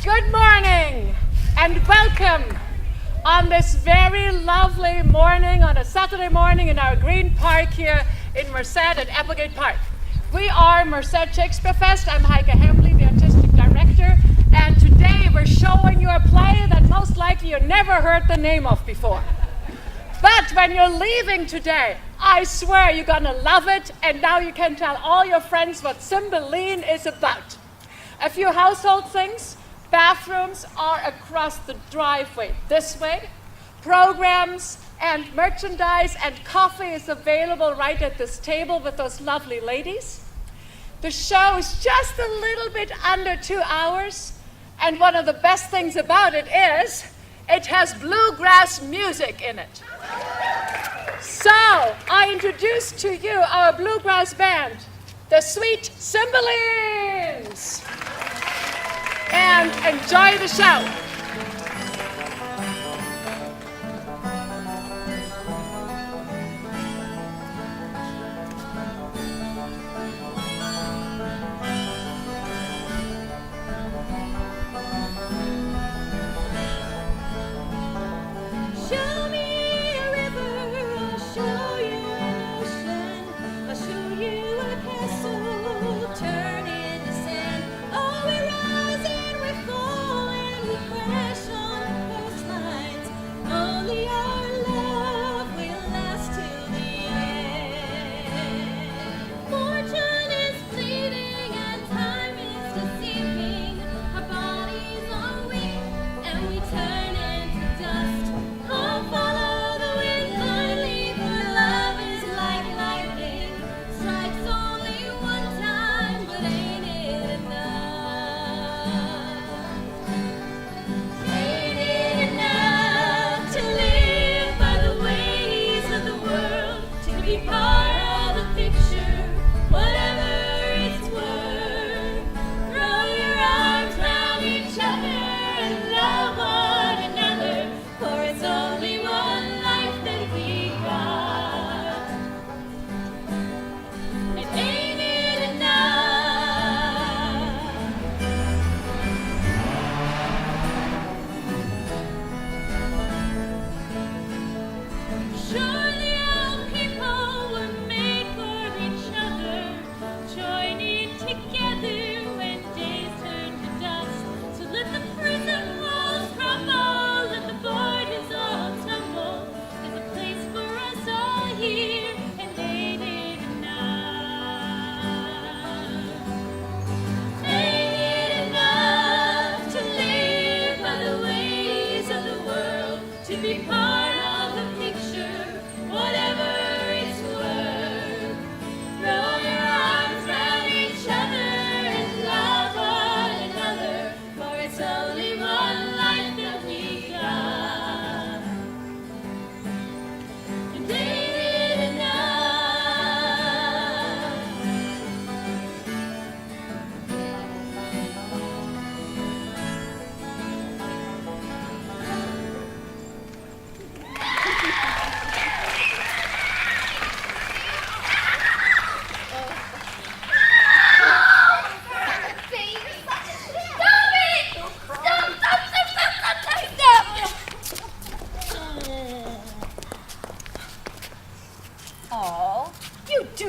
Good morning and welcome on this very lovely morning, on a Saturday morning in our green park here in Merced at Applegate Park. We are Merced Shakespearefest. I'm Heike Hemley, the artistic director, and today we're showing you a play that most likely you never heard the name of before. But when you're leaving today, I swear you're gonna love it, and now you can tell all your friends what Cymbeline is about. A few household things. Bathrooms are across the driveway this way. Programs and merchandise and coffee is available right at this table with those lovely ladies. The show is just a little bit under 2 hours, and one of the best things about it is it has bluegrass music in it. So, I introduce to you our bluegrass band, the Sweet Cymbalines. And enjoy the show.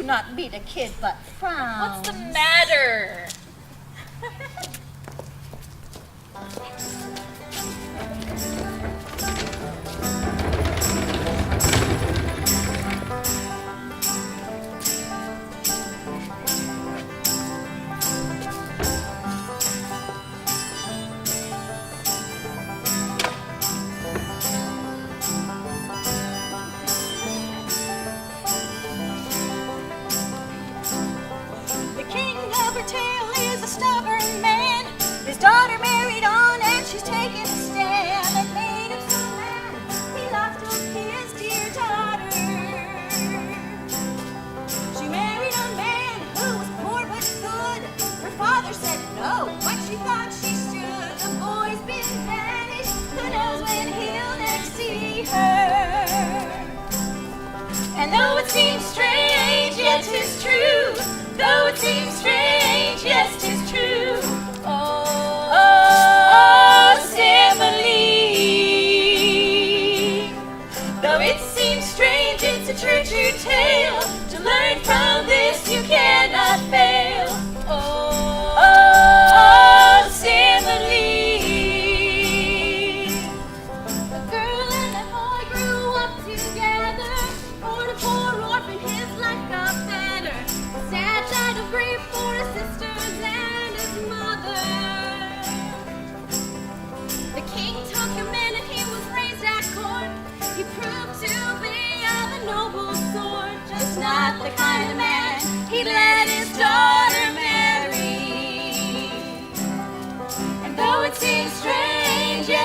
Not beat a kid, but frown. What's the matter? And though it seems strange, yet 'tis true. Though it seems strange, yes, 'tis true. Oh, oh, oh.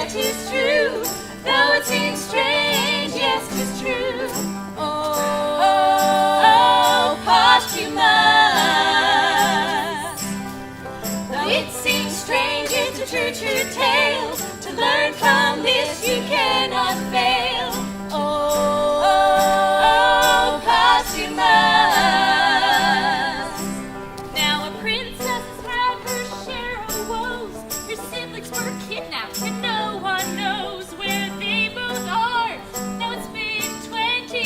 yet 'tis true. Though it seems strange, yes, 'tis true. Oh, posthumous. Though it seems strange, it's a true, true tale. To learn from this, you cannot fail. Oh, posthumous. Now a princess had her share of woes. Her siblings were kidnapped and no one knows where they both are. Now it's been 20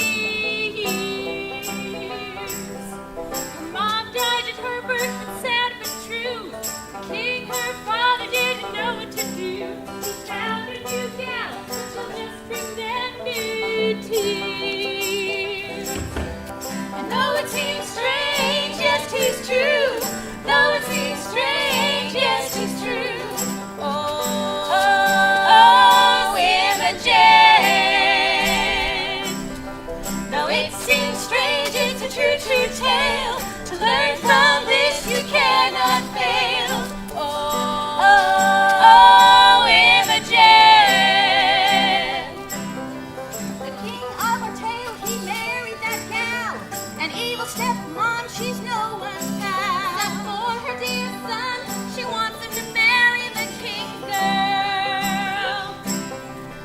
years. Her mom died at her birth, but sad but true. The king, her father, didn't know what to do. He found a new gal, but she'll just bring them new tears. And though it seems strange, yes, 'tis true. Though it seems strange, yes, 'tis true. Oh, Imogen. Though it seems strange, it's a true, true tale. To learn from this, you cannot fail. Oh, Imogen. The king of our tale, he married that gal. An evil stepmom, she's no one's pal. Except for her dear son, she wants him to marry the king's girl.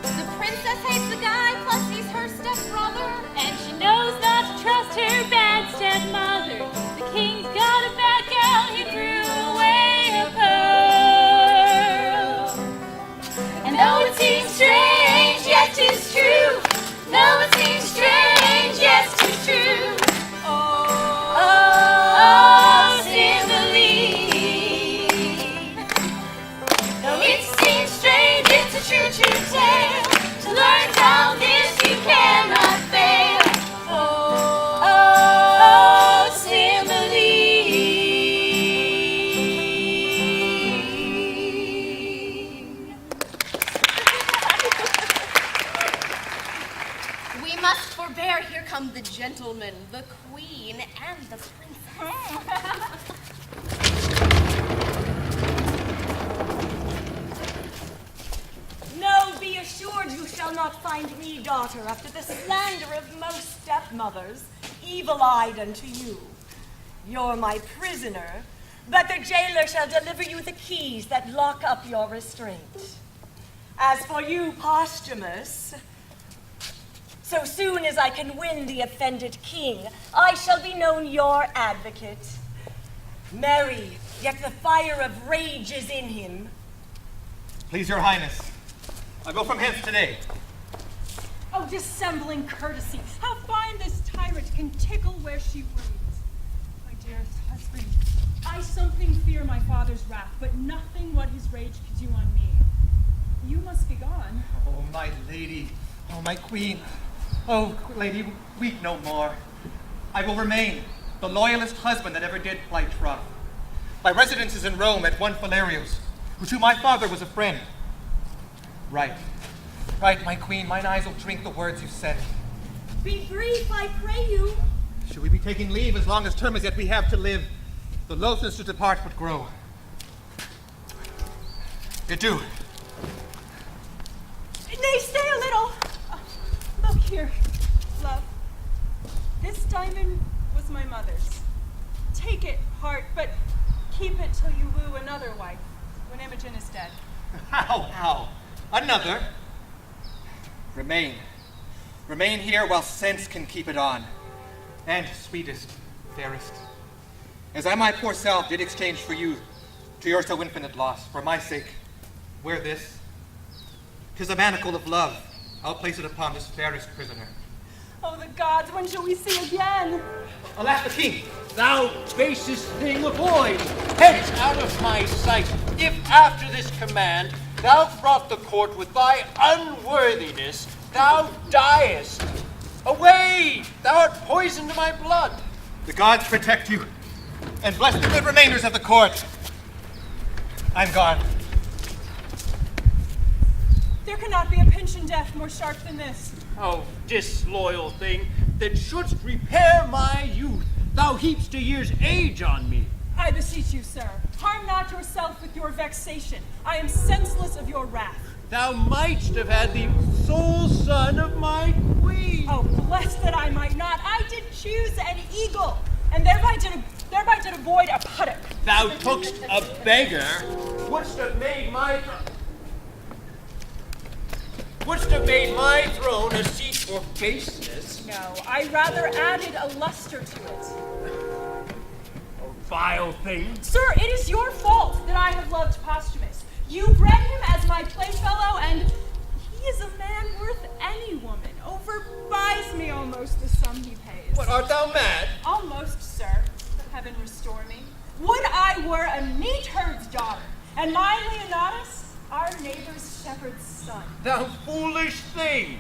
The princess hates the guy, plus he's her stepbrother. And she knows not to trust her bad stepmother. The king's got a bad gal, he threw away a pearl. And though it seems strange, yet 'tis true. Though it seems strange, yes, 'tis true. Oh, Cymbeline. Though it seems strange, it's a true, true tale. To learn from this, you cannot fail. Oh, Cymbeline. We must forbear. Here come the gentlemen, the queen, and the princess. No, be assured you shall not find me, daughter, after the slander of most stepmothers, evil-eyed unto you. You're my prisoner, but the jailer shall deliver you the keys that lock up your restraint. As for you, Posthumus, so soon as I can win the offended king, I shall be known your advocate. Merry, yet the fire of rage is in him. Please, your highness, I go from hence today. Oh, dissembling courtesy. How fine this tyrant can tickle where she wounds. My dearest husband, I something fear my father's wrath, but nothing what his rage could do on me. You must be gone. Oh, my lady, oh, my queen. Oh, lady, weep no more. I will remain the loyalest husband that ever did plight troth. My residence is in Rome at one Valerius, to my father was a friend. Right, my queen, mine eyes will drink the words you said. Be brief, I pray you. Should we be taking leave as long as term as yet we have to live? The loathness to depart would grow. Adieu. Nay, stay a little. Look here, love. This diamond was my mother's. Take it, heart, but keep it till you woo another wife when Imogen is dead. How? Another? Remain here while sense can keep it on. And sweetest, fairest, as I my poor self did exchange for you to your so infinite loss, for my sake, wear this. 'Tis a manacle of love. I'll place it upon this fairest prisoner. Oh, the gods, when shall we see again? Alas, the king! Thou basest thing, avoid! Hence out of my sight, if after this command thou brought the court with thy unworthiness, thou diest. Away! Thou art poison to my blood. The gods protect you, and bless the good remainders of the court. I'm gone. There cannot be a pension death more sharp than this. Oh, disloyal thing, that shouldst repair my youth, thou heapst a year's age on me. I beseech you, sir, harm not yourself with your vexation. I am senseless of your wrath. thou mightst have had the sole son of my queen. Oh, blessed that I might not. I did choose an eagle, and thereby did avoid a puttock. Thou tookst a beggar, wouldst have made my throne a seat for baseness. No, I rather added a luster to it. Oh, vile thing. Sir, it is your fault that I have loved Posthumus. You bred him as my playfellow, and he is a man worth any woman. Overbuys me almost the sum he pays. What, art thou mad? Almost, sir. Heaven restore me. Would I were a neat herd's daughter, and my Leonatus, our neighbor's shepherd's son. Thou foolish thing!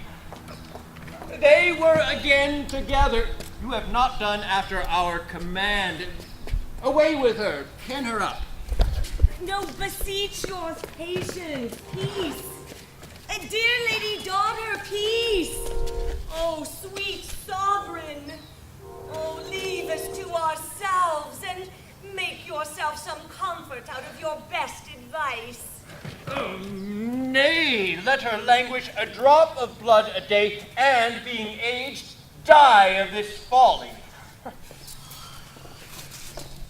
They were again together. You have not done after our command. Away with her. Pen her up. No, beseech your patience, peace. Dear lady daughter, peace. Oh, sweet sovereign. Oh, leave us to ourselves and make yourself some comfort out of your best advice. Nay, let her languish a drop of blood a day, and being aged, die of this folly.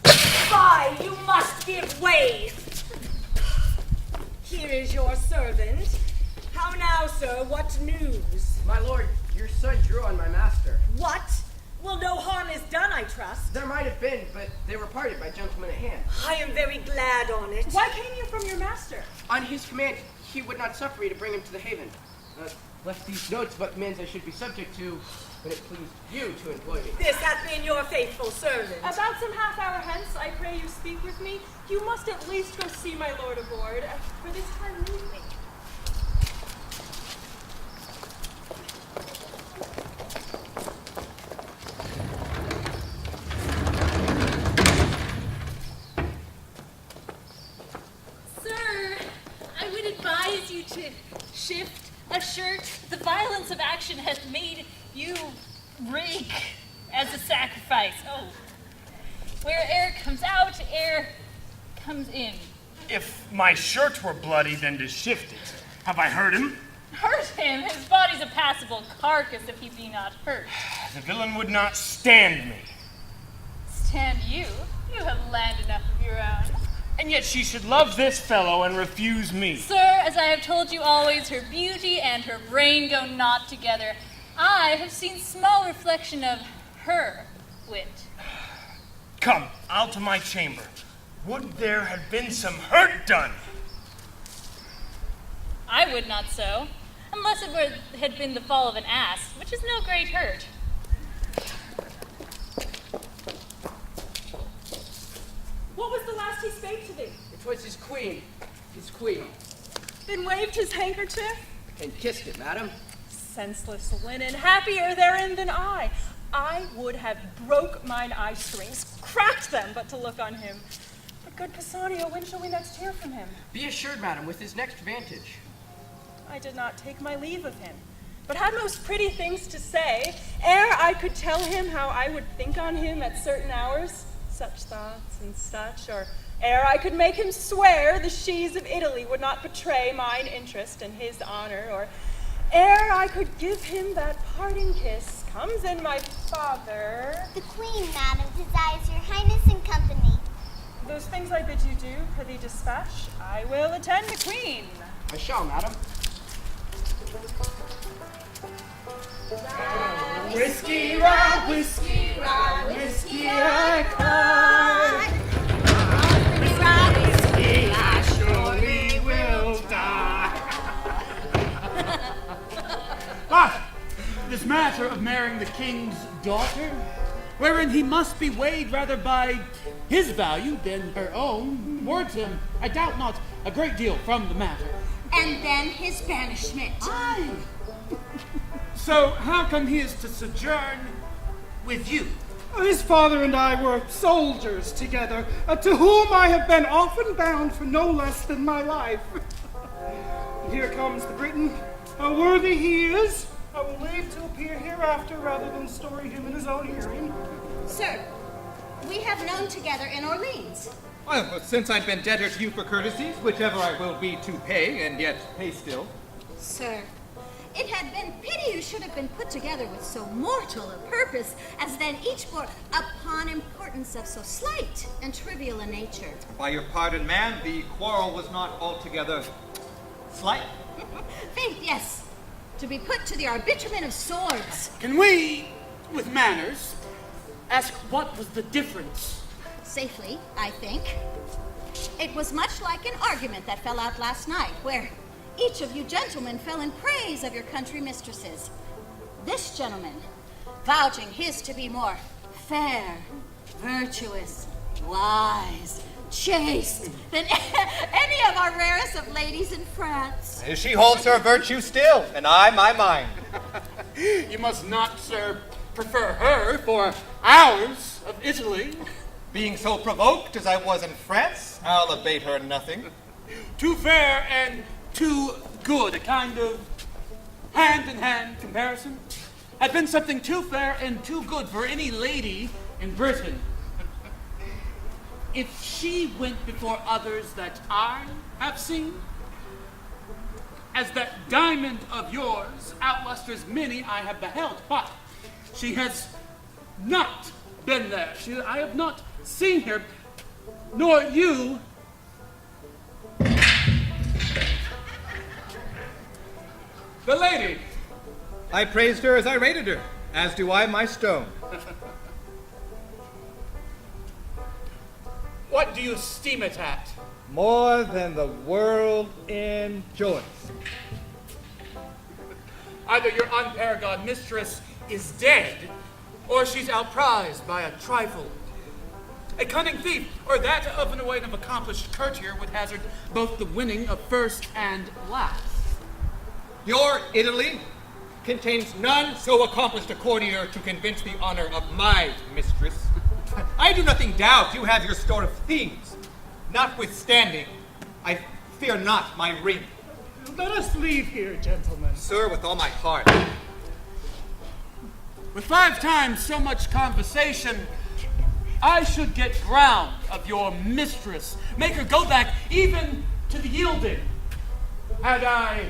Fie, you must give way. Here is your servant. How now, sir, what news? My lord, your son drew on my master. What? Well, no harm is done, I trust. There might have been, but they were parted by gentlemen at hand. I am very glad on it. Why came you from your master? On his command, he would not suffer me to bring him to the haven. Left these notes what commands I should be subject to when it pleased you to employ me. This hath been your faithful servant. About some half hour hence, I pray you speak with me. You must at least go see my lord aboard. For this time, leave me. To shift a shirt. The violence of action hath made you reek as a sacrifice. Oh, where air comes out, air comes in. If my shirt were bloody, then to shift it. Have I hurt him? Hurt him? His body's a passable carcass if he be not hurt. The villain would not stand me. Stand you? You have land enough of your own. And yet she should love this fellow and refuse me. Sir, as I have told you always, her beauty and her brain go not together. I have seen small reflection of her wit. Come, I'll to my chamber. Would there have been some hurt done? I would not so, unless it had been the fall of an ass, which is no great hurt. What was the last he spake to thee? It was his queen. His queen. Then waved his handkerchief? And kissed it, madam. Senseless linen, happier therein than I. I would have broke mine eye strings, cracked them, but to look on him. But good Pisanio, when shall we next hear from him? Be assured, madam, with his next vantage. I did not take my leave of him, but had most pretty things to say, ere I could tell him how I would think on him at certain hours, such thoughts and such, or ere I could make him swear the sheaves of Italy would not betray mine interest and his honor, or ere I could give him that parting kiss, comes in my father. The queen, madam, desires your highness and company. Those things I bid you do, prithee dispatch. I will attend the queen. I shall, madam. Whiskey, rye, whiskey, rye, whiskey, I cry. Whiskey, I surely will die. But this matter of marrying the king's daughter, wherein he must be weighed rather by his value than her own, wards him, I doubt not, a great deal from the matter. And then his banishment. Aye. So how come he is to sojourn with you? His father and I were soldiers together, to whom I have been often bound for no less than my life. Here comes the Briton. How worthy he is, I will leave to appear hereafter rather than story him in his own hearing. Sir, we have known together in Orleans. Well, since I've been debtor to you for courtesies, whichever I will be to pay, and yet pay still. Sir, it had been pity you should have been put together with so mortal a purpose, as then each bore upon importance of so slight and trivial a nature. By your pardon, ma'am, the quarrel was not altogether slight. Faith, yes, to be put to the arbitrament of swords. Can we, with manners, ask what was the difference? Safely, I think. It was much like an argument that fell out last night, where each of you gentlemen fell in praise of your country mistresses. This gentleman, vouching his to be more fair, virtuous, wise, chaste than any of our rarest of ladies in France. She holds her virtue still, and I my mind. You must not, sir, prefer her for ours of Italy. Being so provoked as I was in France, I'll abate her nothing. Too fair and too good, a kind of hand-in-hand comparison. Had been something too fair and too good for any lady in Britain. If she went before others that I have seen, as that diamond of yours outlusters many I have beheld, but she has not been there. I have not seen her, nor you. The lady. I praised her as I rated her, as do I my stone. What do you esteem it at? More than the world enjoys. Either your unparagoned mistress is dead, or she's outprized by a trifle. A cunning thief, or that of an away of accomplished courtier would hazard both the winning of first and last. Your Italy contains none so accomplished a courtier to convince the honor of my mistress. I do nothing doubt you have your store of themes. Notwithstanding, I fear not my ring. Let us leave here, gentlemen. Sir, with all my heart. With 5 times so much conversation, I should get ground of your mistress, make her go back even to the yielding. Had I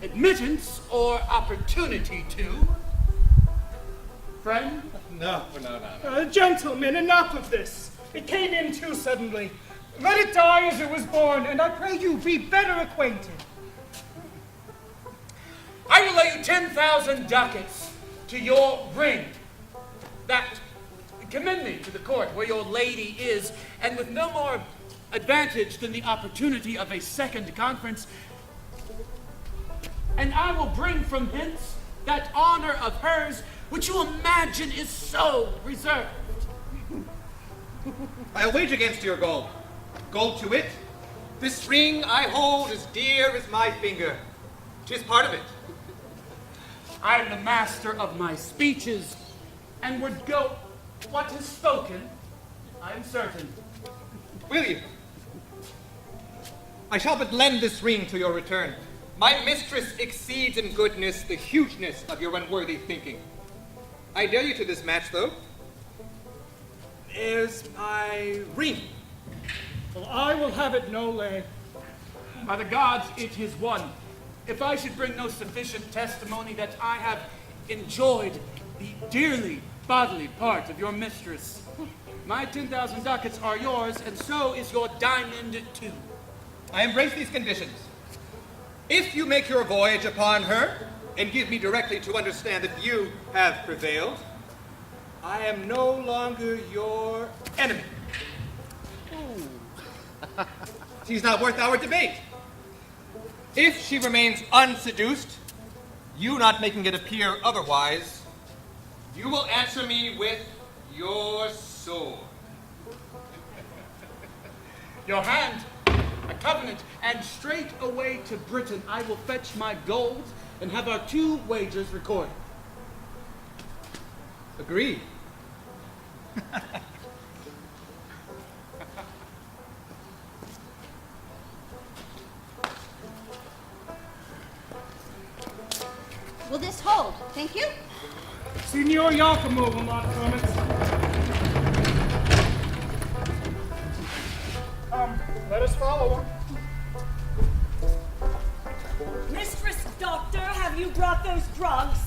admittance or opportunity to? Friend? No. Gentlemen, enough of this. It came in too suddenly. Let it die as it was born, and I pray you be better acquainted. I will lay you 10,000 ducats to your ring. That commend me to the court where your lady is, and with no more advantage than the opportunity of a second conference. And I will bring from hence that honor of hers which you imagine is so reserved. I'll wage against your gold. Gold to it. This ring I hold as dear as my finger. 'Tis part of it. I am the master of my speeches, and would go what is spoken, I am certain. Will you? I shall but lend this ring to your return. My mistress exceeds in goodness the hugeness of your unworthy thinking. I dare you to this match, though. There's my ring. Well, I will have it no lay. By the gods, it is one. If I should bring no sufficient testimony that I have enjoyed the dearly bodily part of your mistress, my 10,000 ducats are yours, and so is your diamond too. I embrace these conditions. If you make your voyage upon her, and give me directly to understand that you have prevailed, I am no longer your enemy. She's not worth our debate. If she remains unseduced, you not making it appear otherwise, you will answer me with your sword. Your hand, a covenant, and straight away to Britain I will fetch my gold and have our 2 wagers recorded. Agreed. Will this hold? Thank you. Signor Giacomo will not permit. Come, let us follow him. Mistress Doctor, have you brought those drugs?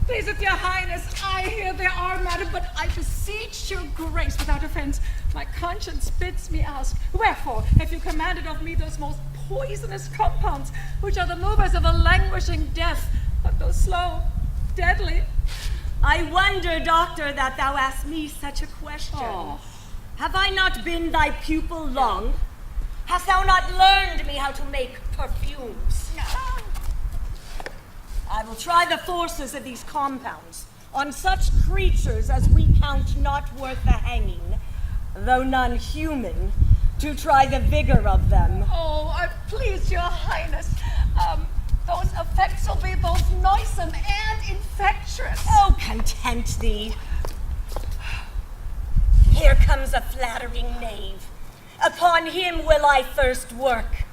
Pleaseth your highness, I hear they are, madam, but I beseech your grace, without offence, my conscience bids me ask, wherefore have you commanded of me those most poisonous compounds, which are the movers of a languishing death, but though slow, deadly? I wonder, Doctor, that thou ask me such a question. Oh. Have I not been thy pupil long? Hast thou not learned me how to make perfumes? I will try the forces of these compounds on such creatures as we count not worth the hanging, though none human, to try the vigor of them. Oh, I please your highness. Those effects will be both noisome and infectious. Oh, content thee. Here comes a flattering knave. Upon him will I first work.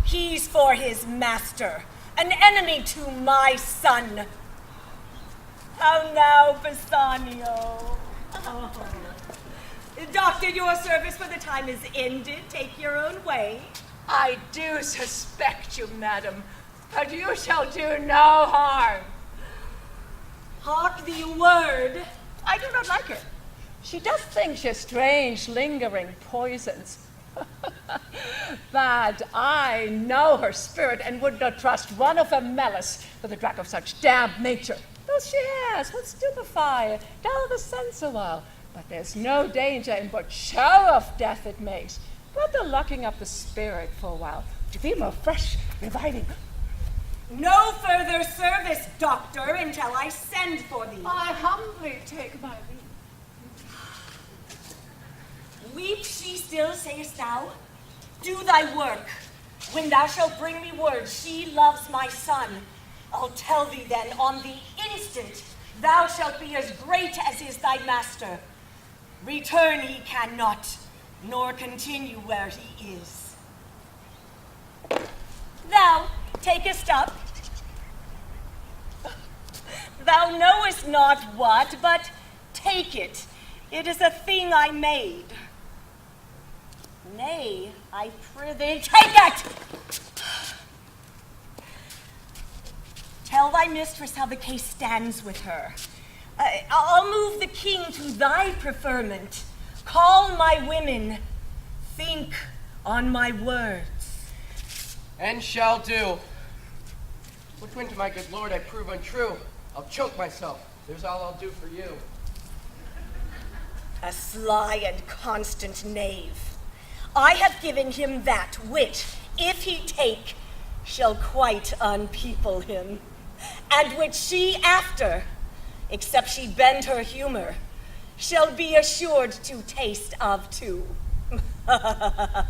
He's for his master, an enemy to my son. How now, Bassanio? Oh. Doctor, your service for the time is ended. Take your own way. I do suspect you, madam, but you shall do no harm. Hark thee a word. I do not like her. She does think she's strange, lingering poisons. But I know her spirit and would not trust one of her malice with a drug of such damned nature. Those she has will stupefy, dull the sense a while, but there's no danger in what show of death it makes, but the locking up the spirit for a while, to be more fresh, reviving. No further service, Doctor, until I send for thee. I humbly take my leave. Weep she still, sayest thou? Do thy work. When thou shalt bring me word she loves my son, I'll tell thee then on the instant thou shalt be as great as is thy master. Return he cannot, nor continue where he is. Thou takest up. Thou knowest not what, but take it. It is a thing I made. Nay, I prithee, take it! Tell thy mistress how the case stands with her. I'll move the king to thy preferment. Call my women. Think on my words. And shall do. Which when to my good lord I prove untrue, I'll choke myself. There's all I'll do for you. A sly and constant knave. I have given him that which, if he take, shall quite unpeople him, and which she after, except she bend her humor, shall be assured to taste of too. A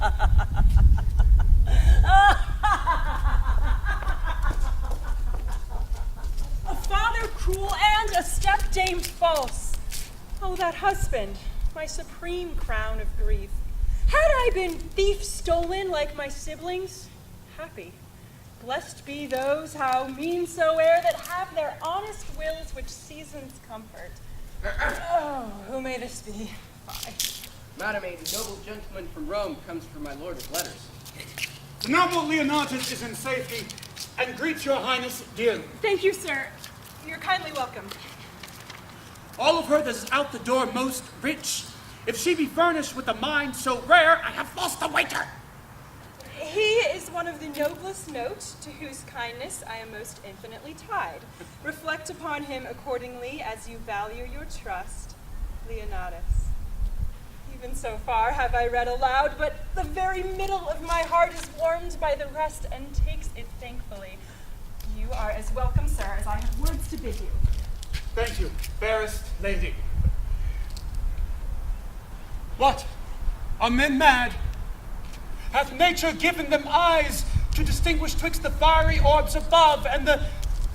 father cruel and a stepdame false. Oh, that husband, my supreme crown of grief. Had I been thief stolen like my siblings, happy. Blessed be those how mean soe'er that have their honest wills which seasons comfort. Oh, who may this be? Fie. Madam, a noble gentleman from Rome comes for my lord of letters. The noble Leonatus is in safety, and greets your highness dearly. Thank you, sir. You're kindly welcome. All of her that is out the door most rich. If she be furnished with a mind so rare, I have lost a waiter. He is one of the noblest note, to whose kindness I am most infinitely tied. Reflect upon him accordingly as you value your trust, Leonatus. Even so far have I read aloud, but the very middle of my heart is warmed by the rest and takes it thankfully. You are as welcome, sir, as I have words to bid you. Thank you, fairest lady. What? Are men mad? Hath nature given them eyes to distinguish twixt the fiery orbs above and the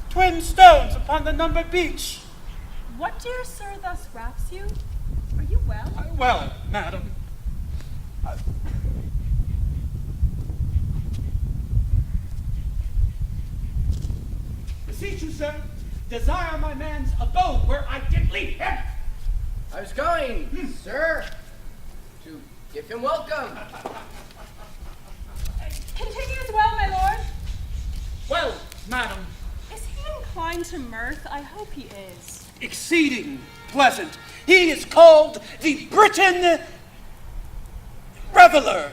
twin stones upon the numbered beach? What, dear sir, thus raps you? Are you well? Well, madam. Beseech you, sir, desire my man's abode where I did leave him. I was going, sir, to give him welcome. Continues well, my lord. Well, madam, Is he inclined to mirth? I hope he is. exceeding pleasant. He is called the Briton Reveler.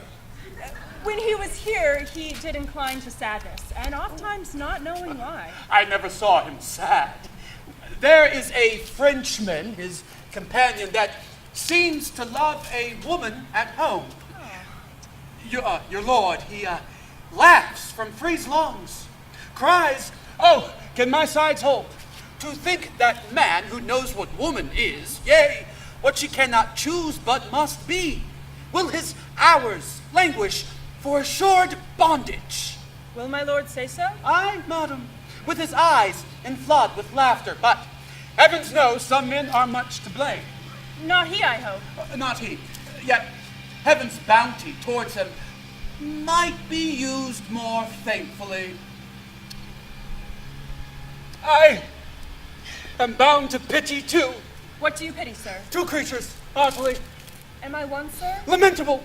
When he was here, he did incline to sadness, and oftentimes not knowing why. I never saw him sad. There is a Frenchman, his companion, that seems to love a woman at home. Your lord, he laughs from freeze lungs, cries, "Oh, can my sides hold? To think that man who knows what woman is, yea, what she cannot choose but must be, will his hours languish for assured bondage." Will my lord say so? Aye, madam, with his eyes in flood with laughter, but heavens knows some men are much to blame. Not he, I hope. Not he. Yet heaven's bounty towards him might be used more thankfully. I am bound to pity too. What do you pity, sir? Two creatures, heartily. Am I one, sir? Lamentable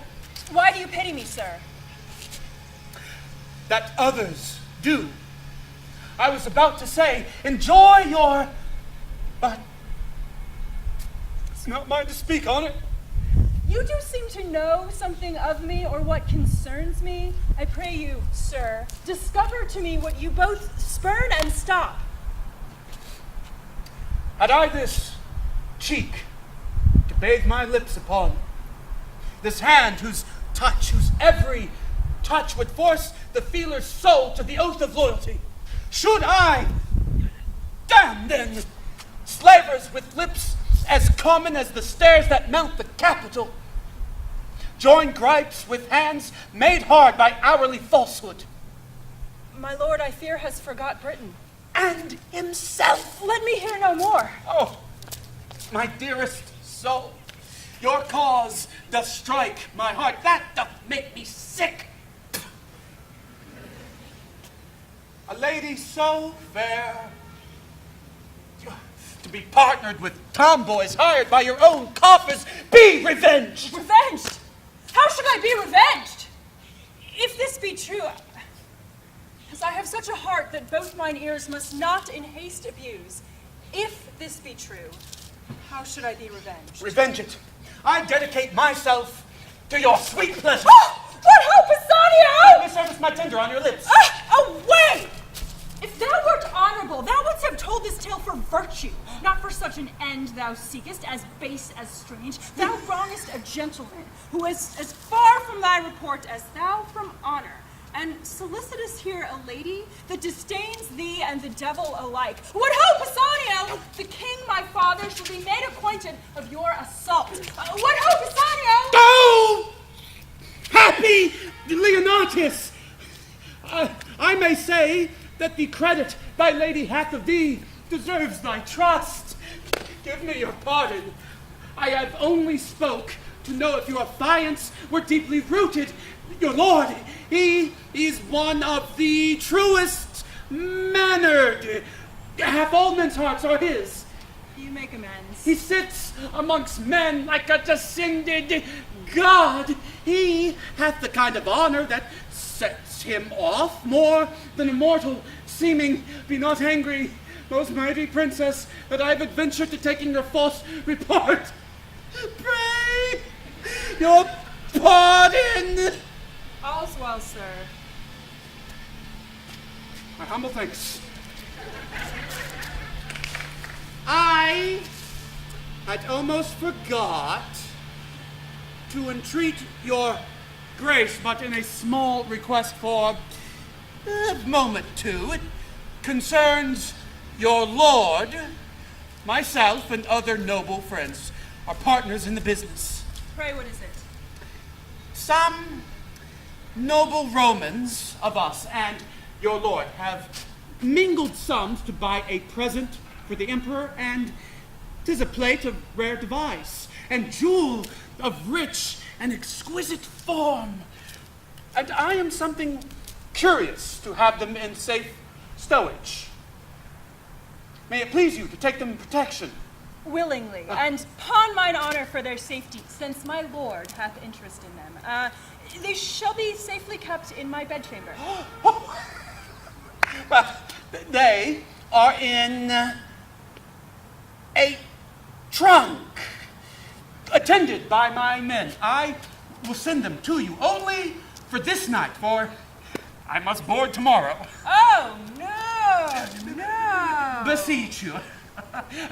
Why do you pity me, sir? that others do. I was about to say, enjoy your... But it's not mine to speak on it. You do seem to know something of me or what concerns me. I pray you, sir, discover to me what you both spurn and stop. Had I this cheek to bathe my lips upon, this hand whose every touch would force the feeler's soul to the oath of loyalty, should I, damn then, slavers with lips as common as the stairs that mount the Capitol, join gripes with hands made hard by hourly falsehood, My lord, I fear, has forgot Britain. and himself. Let me hear no more. Oh, my dearest soul, your cause doth strike my heart. That doth make me sick. A lady so fair, to be partnered with tomboys hired by your own coffers, be revenged. Revenged? How should I be revenged? If this be true, as I have such a heart that both mine ears must not in haste abuse, if this be true, how should I be revenged? Revenge it. I dedicate myself to your sweet pleasure. Ah! What hope, Bassanio? Let me service my tender on your lips. Away! If thou wert honorable, thou wouldst have told this tale for virtue, not for such an end thou seekest, as base as strange. Thou wrongest a gentleman, who is as far from thy report as thou from honor, and solicitous here a lady that disdains thee and the devil alike. What hope, Bassanio? The king, my father, shall be made acquainted of your assault. What hope, Bassanio? Oh! Happy Leonatus! I may say that the credit thy lady hath of thee deserves thy trust. Give me your pardon. I have only spoke to know if your affiance were deeply rooted. Your lord, he is one of the truest mannered. Half all men's hearts are his. You make amends. He sits amongst men like a descended god. He hath the kind of honor that sets him off more than a mortal, seeming. Be not angry, most mighty princess, that I have adventured to taking your false report. Pray your pardon. All's well, sir. My humble thanks. I had almost forgot to entreat your grace, but in a small request for a moment too. It concerns your lord, myself, and other noble friends, are partners in the business. Pray, what is it? Some noble Romans of us and your lord have mingled sums to buy a present for the emperor, and 'tis a plate of rare device, and jewel of rich and exquisite form. And I am something curious to have them in safe stowage. May it please you to take them in protection. Willingly, and pawn mine honor for their safety, since my lord hath interest in them. They shall be safely kept in my bedchamber. Well, they are in a trunk, attended by my men. I will send them to you only for this night, for I must board tomorrow. Oh, no. Beseech you.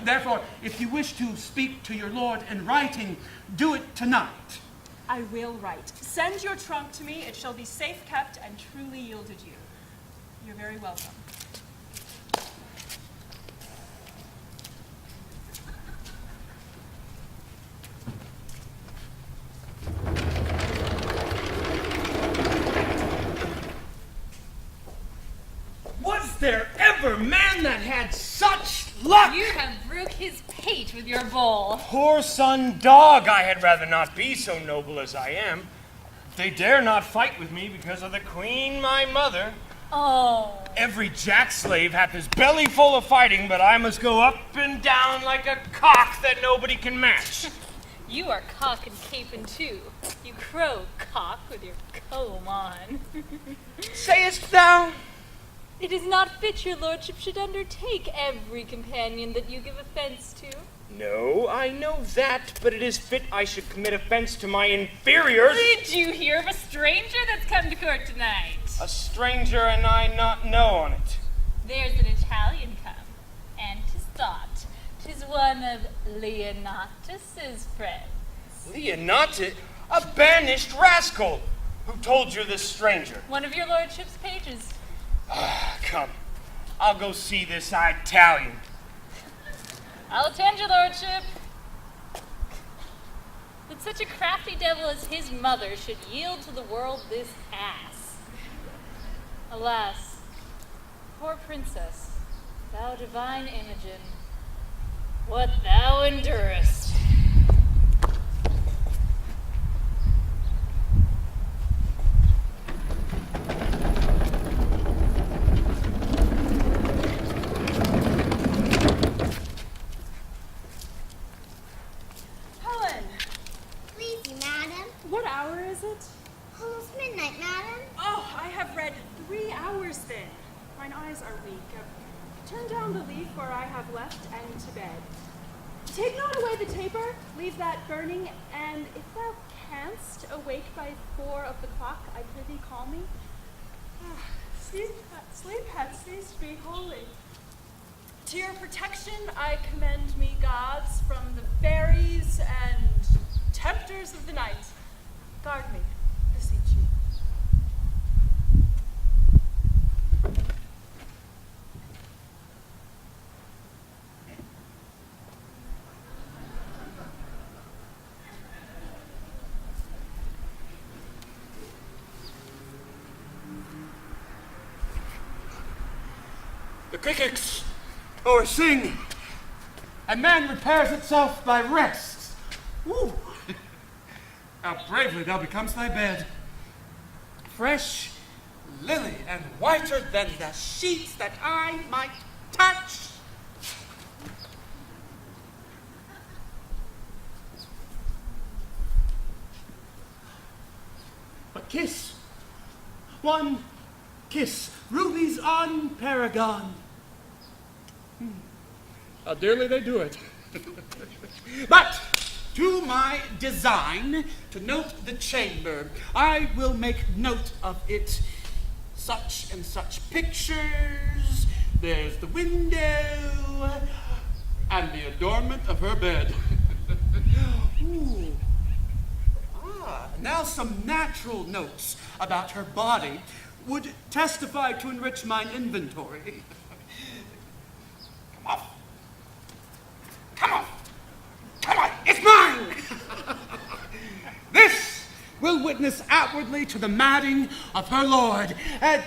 Therefore, if you wish to speak to your lord in writing, do it tonight. I will write. Send your trunk to me. It shall be safe kept and truly yielded you. You're very welcome. Was there ever man that had such luck? You have broke his pate with your bowl. Poor son dog, I had rather not be so noble as I am. They dare not fight with me because of the queen, my mother. Oh. Every jack slave hath his belly full of fighting, but I must go up and down like a cock that nobody can match. You are cock and capon too. You crow cock with your comb on. Sayest thou? It is not fit your lordship should undertake every companion that you give offense to. No, I know that, but it is fit I should commit offense to my inferiors. Did you hear of a stranger that's come to court tonight? A stranger and I not know on it. There's an Italian come, and 'tis thought 'tis one of Leonatus's friends. Leonatus, a banished rascal. Who told you this stranger? One of your lordship's pages. Come, I'll go see this Italian. I'll attend your lordship. That such a crafty devil as his mother should yield to the world this ass. Alas, poor princess, thou divine Imogen, what thou endurest. What hour is it? Almost midnight, madam. Oh, I have read 3 hours then. Mine eyes are weak. Turn down the leaf where I have left and to bed. Take not away the taper, leave that burning, and if thou canst awake by 4 of the clock, I prithee call me. Sleep hath ceased to be holy. To your protection I commend me, gods, from the fairies and tempters of the night. Guard me, beseech you. The crickets o'ersing. A man repairs itself by rest. Woo! How bravely thou becomest thy bed. Fresh, lily, and whiter than the sheets that I might touch. But kiss, one kiss, rubies on Paragon. How dearly they do it. But to my design to note the chamber, I will make note of it. Such and such pictures, there's the window, and the adornment of her bed. Ooh. Now some natural notes about her body would testify to enrich mine inventory. Come off. Come on! Come on! It's mine! This will witness outwardly to the madding of her lord, and...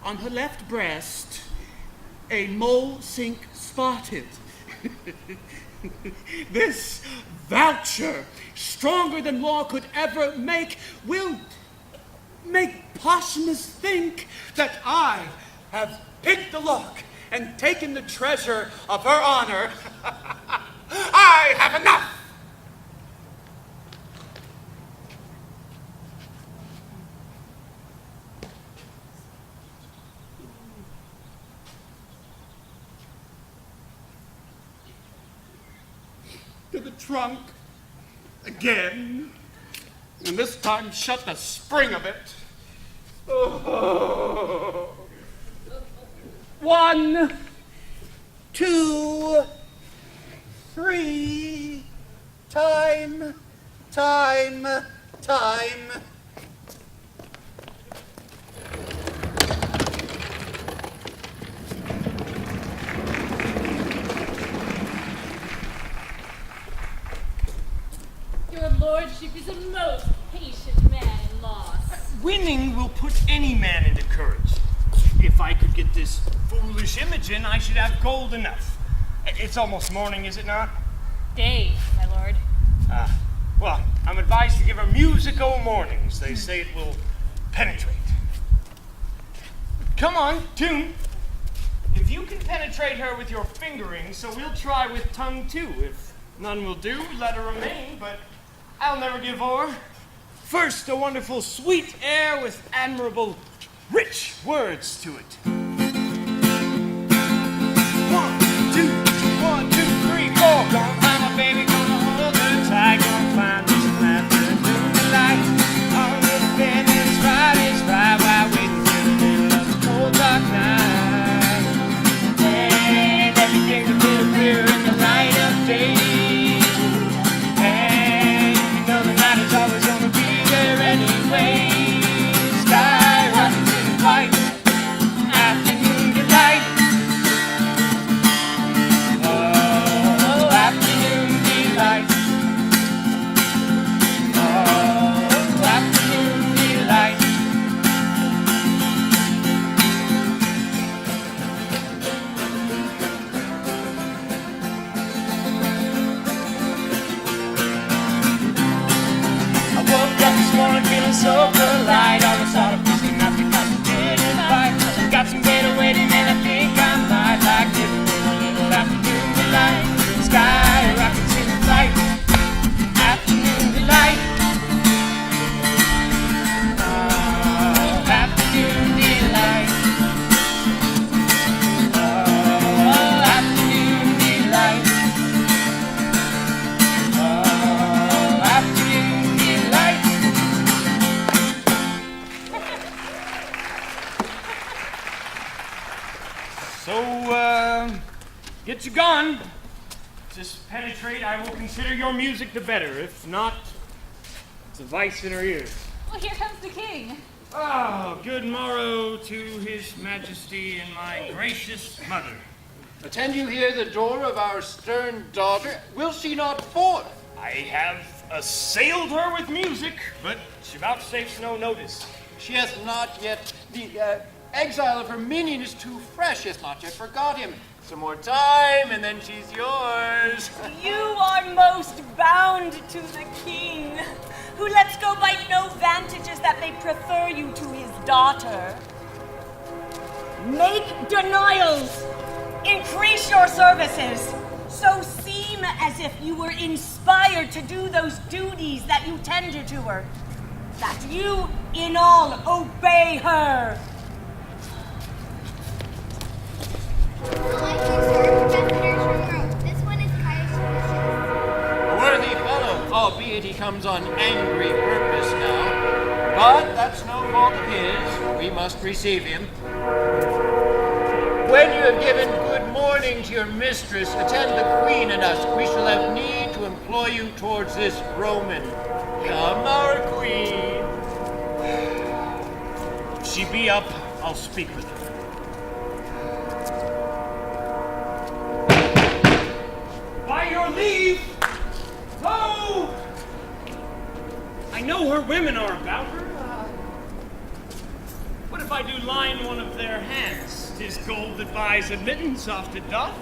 On her left breast, a mole sink spotted. This voucher, stronger than law could ever make, will make Posthumous think that I have picked the lock and taken the treasure of her honor, I have enough. To the trunk again, and this time shut the spring of it. Oh. 1, 2, 3, time. Your lordship is a most patient man in loss. Winning will put any man into courage. If I could get this foolish Imogen, I should have gold enough. It's almost morning, is it not? Day, my lord. Well, I'm advised to give her musical mornings. They say it will penetrate. Come on, tune. If you can penetrate her with your fingering, so we'll try with tongue too. If none will do, let her remain, but I'll never give o'er. First, a wonderful sweet air with admirable, rich words to it. 1, 2, 1, 2, 3, 4. Gonna find my baby, gonna hold her tight, gonna find this afternoon delight. Our little bed is right while waiting for the middle of the cold dark night. And everything's a little clearer in the light of day. And you know the night is always gonna be there anyway. Sky rockets in white, afternoon delight. Oh, afternoon delight. Oh, afternoon delight. I woke up this morning feeling so polite. All the sort of fishing up because I didn't fight. Got some beta waiting and I think I might like this little afternoon delight. Sky rockets in flight. Afternoon delight. Oh, afternoon delight. Oh, afternoon delight. Oh, afternoon delight. So, get you gone. Just penetrate, I will consider your music the better. If not, it's a vice in her ears. Well, here comes the king. Oh, good morrow to his majesty and my gracious mother. Attend you here the door of our stern daughter? Will she not forth? I have assailed her with music, but she vouchsafes no notice. She has not yet. The exile of her minion is too fresh. She has not yet forgot him. Some more time, and then she's yours. You are most bound to the king, who lets go by no vantages that may prefer you to his daughter. Make denials, increase your services, so seem as if you were inspired to do those duties that you tender to her, that you in all obey her. This one is A worthy fellow, albeit he comes on angry purpose now. But that's no fault of his. We must receive him. When you have given good morning to your mistress, attend the queen and us. We shall have need to employ you towards this Roman. Come, our queen. If she be up, I'll speak with her. By your leave! Oh! I know her women are about her. What if I do line one of their hands? 'Tis gold that buys admittance, oft it doth.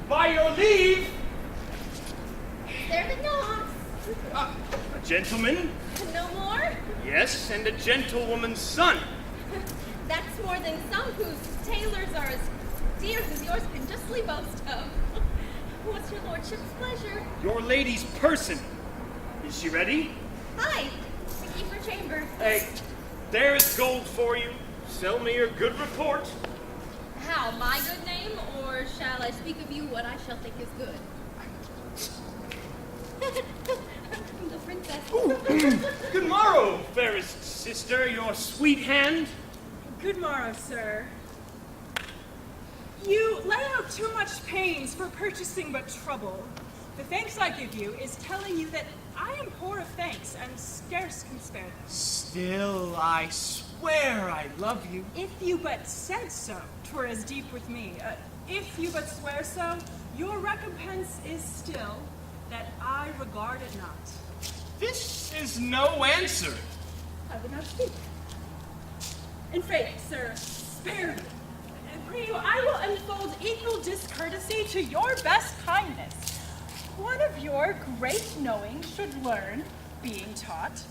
By your leave! There the knobs. A gentleman? No more? Yes, and a gentlewoman's son. That's more than some whose tailors are as dear as yours can justly boast of. What's your lordship's pleasure? Your lady's person. Is she ready? Hi, the keeper chamber. Hey, there is gold for you. Sell me your good report. How, my good name, or shall I speak of you what I shall think is good? The princess. Good morrow, fairest sister, your sweet hand. Good morrow, sir. You lay out too much pains for purchasing but trouble. The thanks I give you is telling you that I am poor of thanks and scarce can spare them. Still, I swear I love you. If you but said so, 'twere as deep with me. If you but swear so, your recompense is still that I regard it not. This is no answer. I would not speak. In faith, sir, spare me. And pray you, I will unfold equal discourtesy to your best kindness. One of your great knowing should learn, being taught,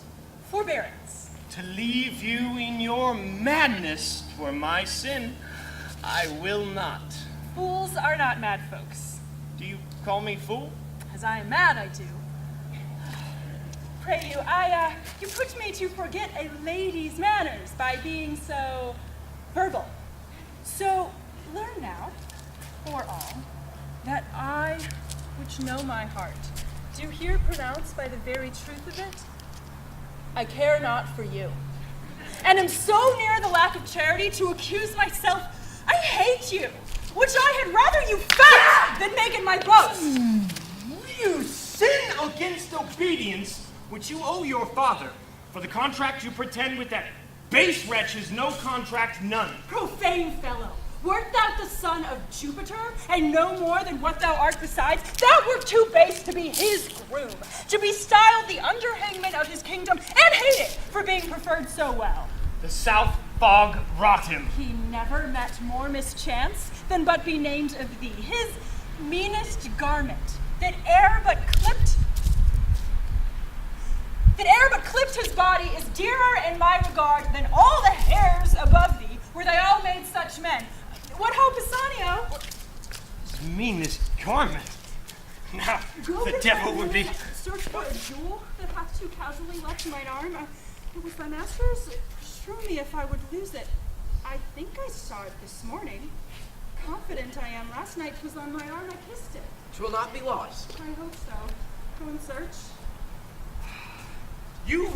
forbearance. To leave you in your madness for my sin, I will not. Fools are not mad folks. Do you call me fool? As I am mad, I do. Pray you, you put me to forget a lady's manners by being so verbal. So learn now, for all, that I, which know my heart, do here pronounce by the very truth of it, I care not for you, and am so near the lack of charity to accuse myself, I hate you, which I had rather you fight than make in my boast. You sin against obedience, which you owe your father, for the contract you pretend with that base wretch is no contract none. Profane fellow, wert thou the son of Jupiter, and no more than what thou art besides? Thou wert too base to be his groom, to be styled the underhangman of his kingdom, and hated for being preferred so well. The South Fog rot him. He never met more mischance than but be named of thee. His meanest garment, that e'er but clipped his body, is dearer in my regard than all the hairs above thee, were they all made such men. What hope, Bassanio? His meanest garment. Now, the devil would be... Search for a jewel that hath too casually left mine arm. It was my master's. Shrew me if I would lose it. I think I saw it this morning. Confident I am. Last night 'twas on my arm. I kissed it. 'Twill not be lost. I hope so. Go and search. You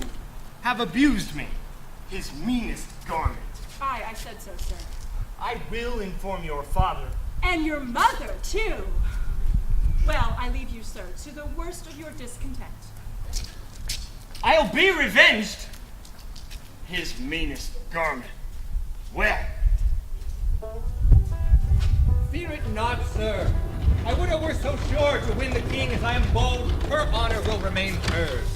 have abused me, his meanest garment. Aye, I said so, sir. I will inform your father. And your mother, too. Well, I leave you, sir, to the worst of your discontent. I'll be revenged. His meanest garment. Well. Fear it not, sir. I would I were so sure to win the king as I am bold, her honor will remain hers.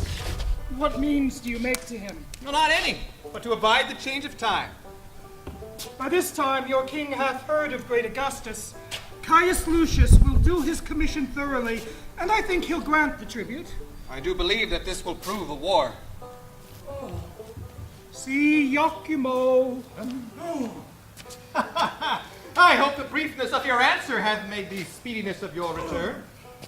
What means do you make to him? No, not any, but to abide the change of time. By this time your king hath heard of great Augustus. Caius Lucius will do his commission thoroughly, and I think he'll grant the tribute. I do believe that this will prove a war. Si Iachimo. I hope the briefness of your answer hath made the speediness of your return.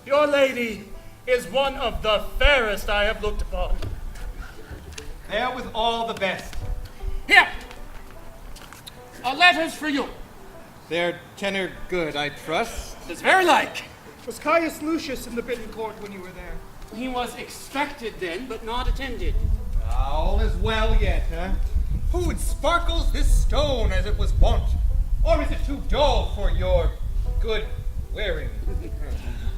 Your lady is one of the fairest I have looked upon. There with all the best. Here, letters for you. Their tenor good, I trust. It's very like. Was Caius Lucius in the bitten court when you were there? He was expected then, but not attended. All is well yet, huh? Who sparkles this stone as it was wont? Or is it too dull for your good wearing?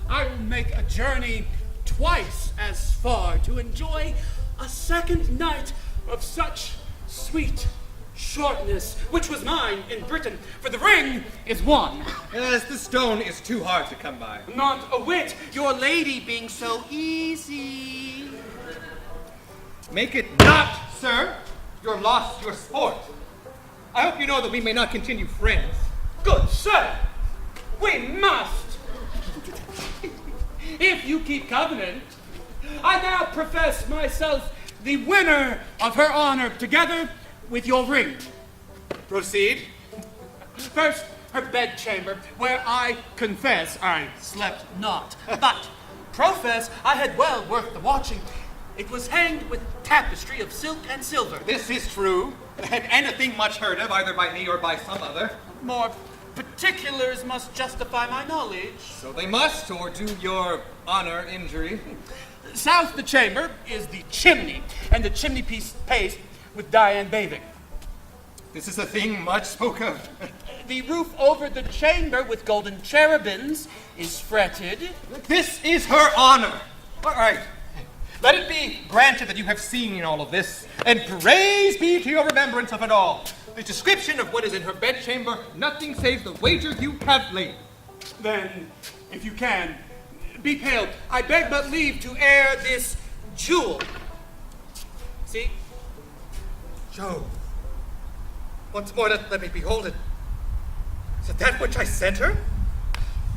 I will make a journey twice as far to enjoy a second night of such sweet shortness, which was mine in Britain, for the ring is won. Yes, the stone is too hard to come by. Not a whit, your lady being so easy. Make it not, sir. Your loss, your sport. I hope you know that we may not continue friends. Good sir, we must. If you keep covenant, I now profess myself the winner of her honor together with your ring. Proceed. First, her bedchamber, where I confess I slept not, but profess I had well worth the watching. It was hanged with tapestry of silk and silver. This is true, and anything much heard of, either by me or by some other. More particulars must justify my knowledge. So they must, or do your honor injury. South the chamber is the chimney, and the chimney piece pays with Diane bathing. This is a thing much spoke of. The roof over the chamber with golden cherubims is fretted. This is her honor. All right. Let it be granted that you have seen all of this, and praise be to your remembrance of it all. The description of what is in her bedchamber, nothing saves the wager you have laid. Then, if you can, be pale. I beg but leave to air this jewel. See? Jove. Once more, let me behold it. Is it that which I sent her?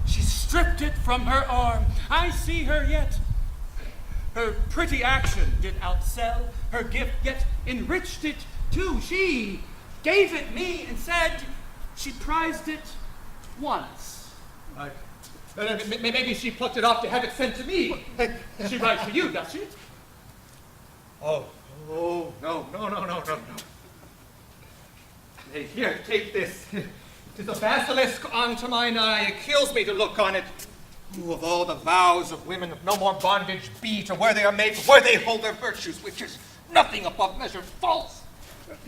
She stripped it from her arm. I see her yet. Her pretty action did outsell her gift, yet enriched it too. She gave it me and said she prized it once. Maybe she plucked it off to have it sent to me. She writes to you, does she? Oh, no. Hey, here, take this. 'Tis a basilisk unto mine eye. It kills me to look on it. Who of all the vows of women of no more bondage be to where they are made, where they hold their virtues, which is nothing above measure false.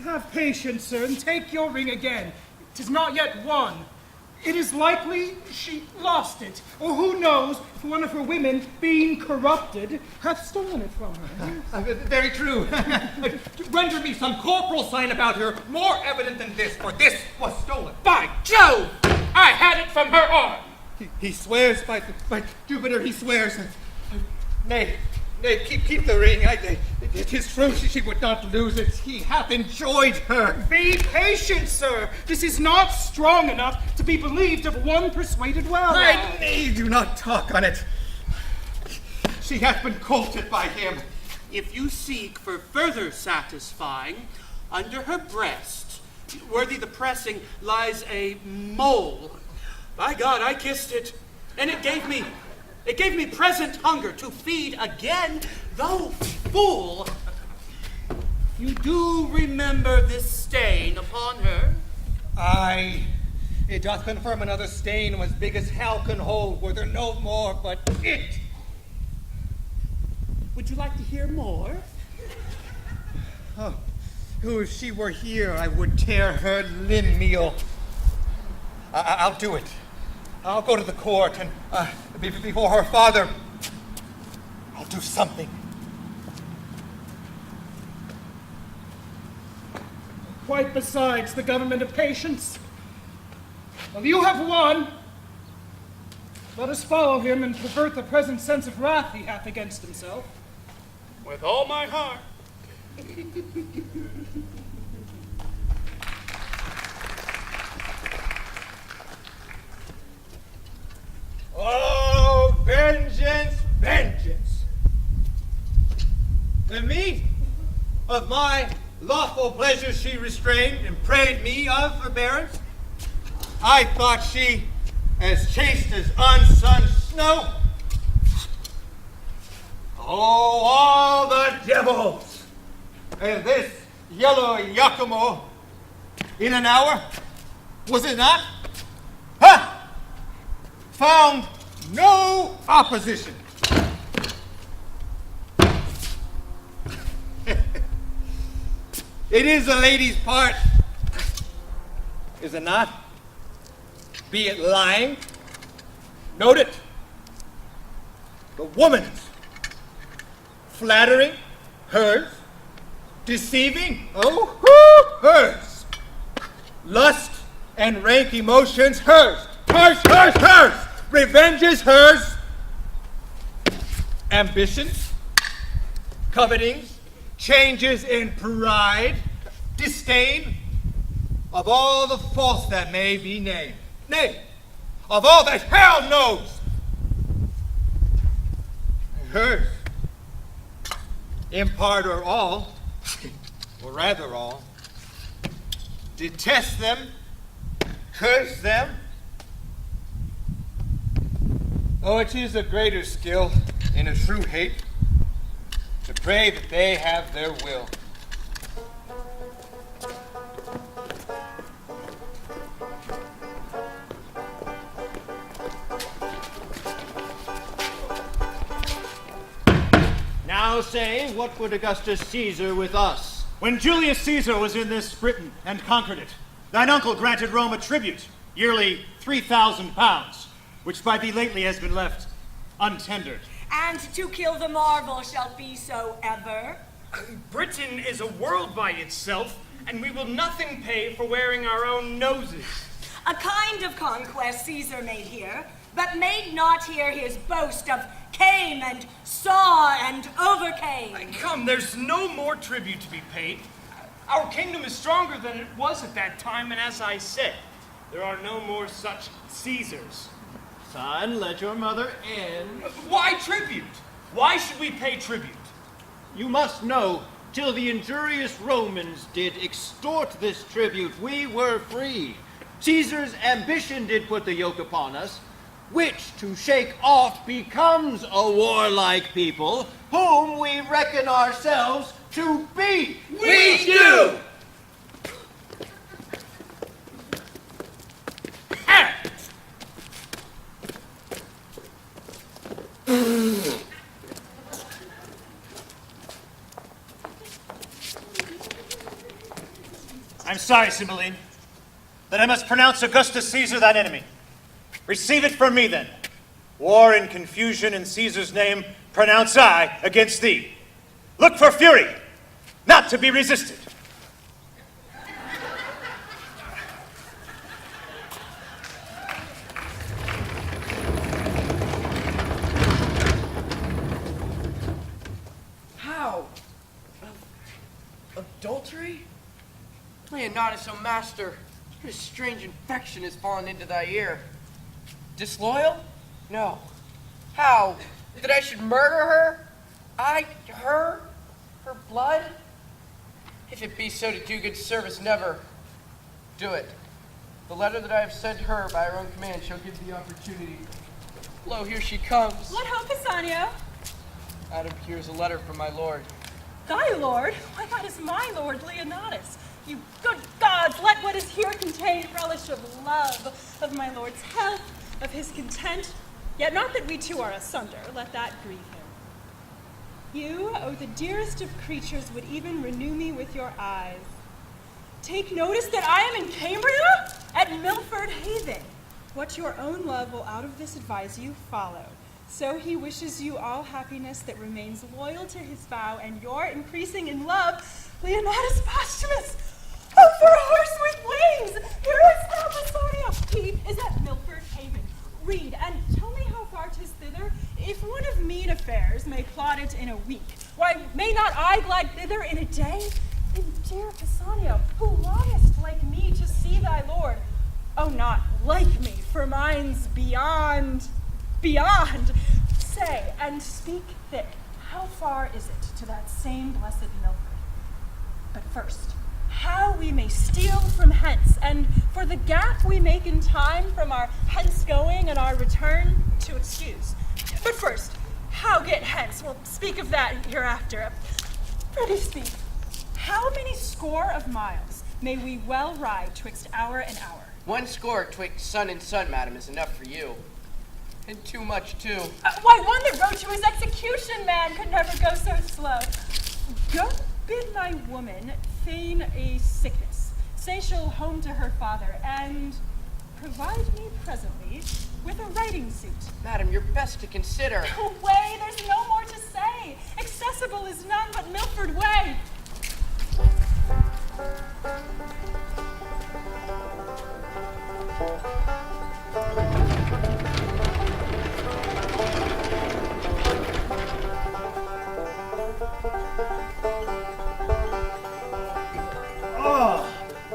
Have patience, sir, and take your ring again. 'Tis not yet won. It is likely she lost it, or who knows if one of her women, being corrupted, hath stolen it from her. Very true. Render me some corporal sign about her, more evident than this, for this was stolen. By Jove! I had it from her arm. He swears by Jupiter, he swears. Nay, keep the ring. It is true she would not lose it. He hath enjoyed her. Be patient, sir. This is not strong enough to be believed of one persuaded well. I need you not talk on it. She hath been courted by him. If you seek for further satisfying, under her breast, worthy the pressing, lies a mole. By God, I kissed it, and it gave me present hunger to feed again, though full. You do remember this stain upon her? Aye, it doth confirm another stain as big as hell can hold, were there no more but it. Would you like to hear more? Oh, if she were here, I would tear her limb meal. I'll do it. I'll go to the court, and before her father, I'll do something. Quite besides the government of patience. Well, you have won. Let us follow him and pervert the present sense of wrath he hath against himself. With all my heart. Oh, vengeance, vengeance. The meat of my lawful pleasures she restrained and prayed me of forbearance. I thought she as chaste as unsunned snow. Oh, all the devils! And this yellow Yakumo, in an hour, was it not? Ha! Found no opposition. It is a lady's part, is it not? Be it lying, note it, the woman's, flattering, hers, deceiving, oh, hers, lust and rank emotions, hers, hers, revenge is hers, ambitions, covetings, changes in pride, disdain, of all the false that may be named, nay, of all that hell knows, hers, in part or all, or rather all, detest them, curse them. Oh, it is a greater skill in a true hate to pray that they have their will. Now say, what would Augustus Caesar with us? When Julius Caesar was in this Britain and conquered it, thine uncle granted Rome a tribute, yearly 3,000 pounds, which by thee lately has been left untendered. And to kill the marvel shall be so ever. Britain is a world by itself, and we will nothing pay for wearing our own noses. A kind of conquest Caesar made here, but made not here his boast of came and saw and overcame. Come, there's no more tribute to be paid. Our kingdom is stronger than it was at that time, and as I said, there are no more such Caesars. Son, let your mother in. Why tribute? Why should we pay tribute? You must know, till the injurious Romans did extort this tribute, we were free. Caesar's ambition did put the yoke upon us, which to shake off becomes a warlike people, whom we reckon ourselves to be. We do! I'm sorry, Cymbeline, that I must pronounce Augustus Caesar thine enemy. Receive it from me, then. War and confusion in Caesar's name pronounce I against thee. Look for fury, not to be resisted. How? Adultery? Leonatus, O master, what a strange infection has fallen into thy ear. Disloyal? No. How? That I should murder her? Her blood? If it be so to do good service, never do it. The letter that I have sent her by her own command shall give the opportunity. Lo, here she comes. What hope, Pisanio? Madam, here is a letter from my lord. Thy lord? Why, that is my lord, Leonatus. You good gods, let what is here contain relish of love, of my lord's health, of his content. Yet not that we two are asunder, let that grieve him. You, oh, the dearest of creatures, would even renew me with your eyes. Take notice that I am in Cambria, at Milford Haven. What your own love will out of this advise you, follow. So he wishes you all happiness that remains loyal to his vow, and your increasing in love, Leonatus Posthumus. Oh, for a horse with wings! Here is thou, Pisanio! He is at Milford Haven. Read, and tell me how far 'tis thither. If one of mean affairs may plot it in a week, why may not I glide thither in a day? And dear Pisanio, who longest like me to see thy lord? Oh, not like me, for mine's beyond. Say, and speak thick, how far is it to that same blessed Milford? But first, how we may steal from hence, and for the gap we make in time from our hence going and our return to excuse. But first, how get hence? We'll speak of that hereafter. Prithee speak, how many score of miles may we well ride twixt hour and hour? 1 score twixt sun and sun, madam, is enough for you. And too much, too. Why, one that rode to his execution, man, could never go so slow. Go bid my woman feign a sickness. Say she'll home to her father, and provide me presently with a riding suit. Madam, you're best to consider. Way, there's no more to say. Accessible is none but Milford way.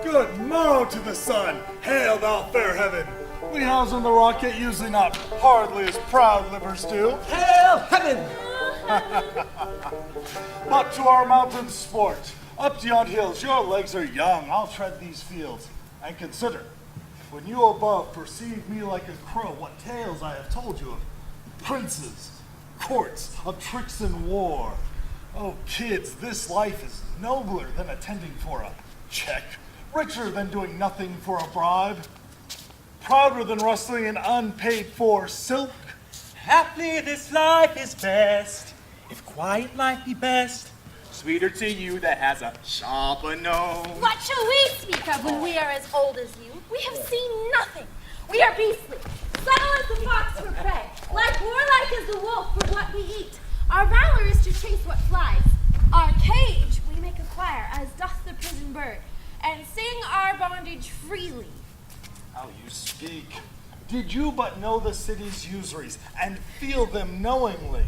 Good morrow to the sun! Hail, thou fair heaven! We house on the rocket usually not hardly as proud livers do. Hail, heaven! But to our mountain sport, Up to yon hills, your legs are young. I'll tread these fields. And consider, when you above perceive me like a crow, what tales I have told you of princes, courts, of tricks and war. Oh, kids, this life is nobler than attending for a check, richer than doing nothing for a bribe, prouder than rustling in unpaid for silk. Haply this life is best, if quiet life be best, sweeter to you that has a sharper nose. What shall we speak of when we are as old as you? We have seen nothing. We are beastly, subtle as the fox for prey, warlike as the wolf for what we eat. Our valor is to chase what flies. Our cage we make a choir, as doth the prison bird, and sing our bondage freely. How you speak. Did you but know the city's usuries and feel them knowingly?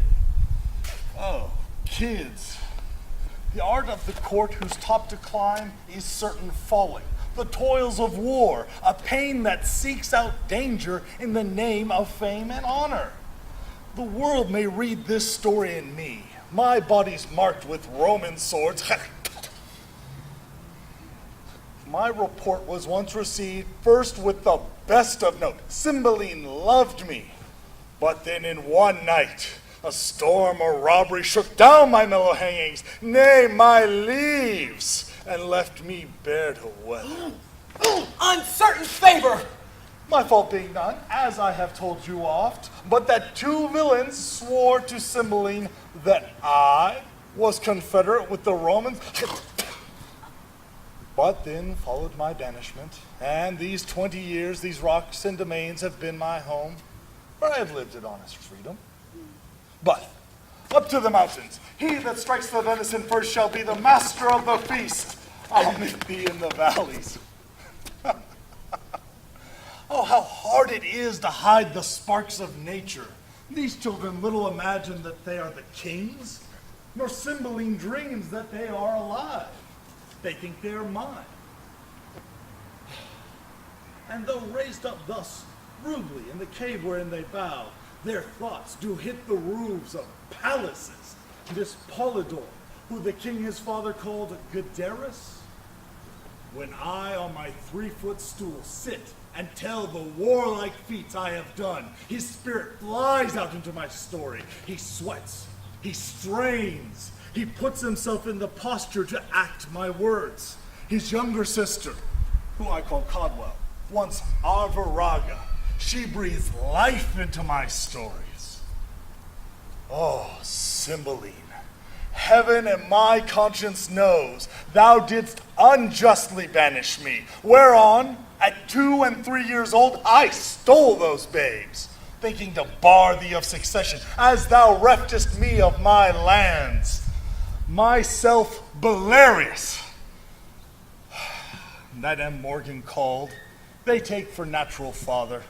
Oh, kids. The art of the court whose top to climb is certain falling. The toils of war, a pain that seeks out danger in the name of fame and honor. The world may read this story in me. My body's marked with Roman swords. My report was once received first with the best of note. Cymbeline loved me. But then in one night, a storm or robbery shook down my mellow hangings, nay, my leaves, and left me bare to weather. Uncertain favor! My fault being none, as I have told you oft, but that two villains swore to Cymbeline that I was confederate with the Romans. But then followed my banishment, and these 20 years these rocks and domains have been my home, where I have lived in honest freedom. But up to the mountains, he that strikes the venison first shall be the master of the feast. I'll meet thee in the valleys. Oh, how hard it is to hide the sparks of nature. These children little imagine that they are the kings, nor Cymbeline dreams that they are alive. They think they are mine. And though raised up thus rudely in the cave wherein they bow, their thoughts do hit the roofs of palaces. This Polydor, who the king his father called Gaderus, when I on my 3-foot stool sit and tell the warlike feats I have done, his spirit flies out into my story. He sweats, he strains, he puts himself in the posture to act my words. His younger sister, who I call Codwell, once Arviraga, she breathes life into my stories. Oh, Cymbeline, heaven and my conscience knows thou didst unjustly banish me, whereon, at 2 and 3 years old, I stole those babes, thinking to bar thee of succession, as thou reftest me of my lands. Myself Belarius, that am Morgan called, they take for natural father.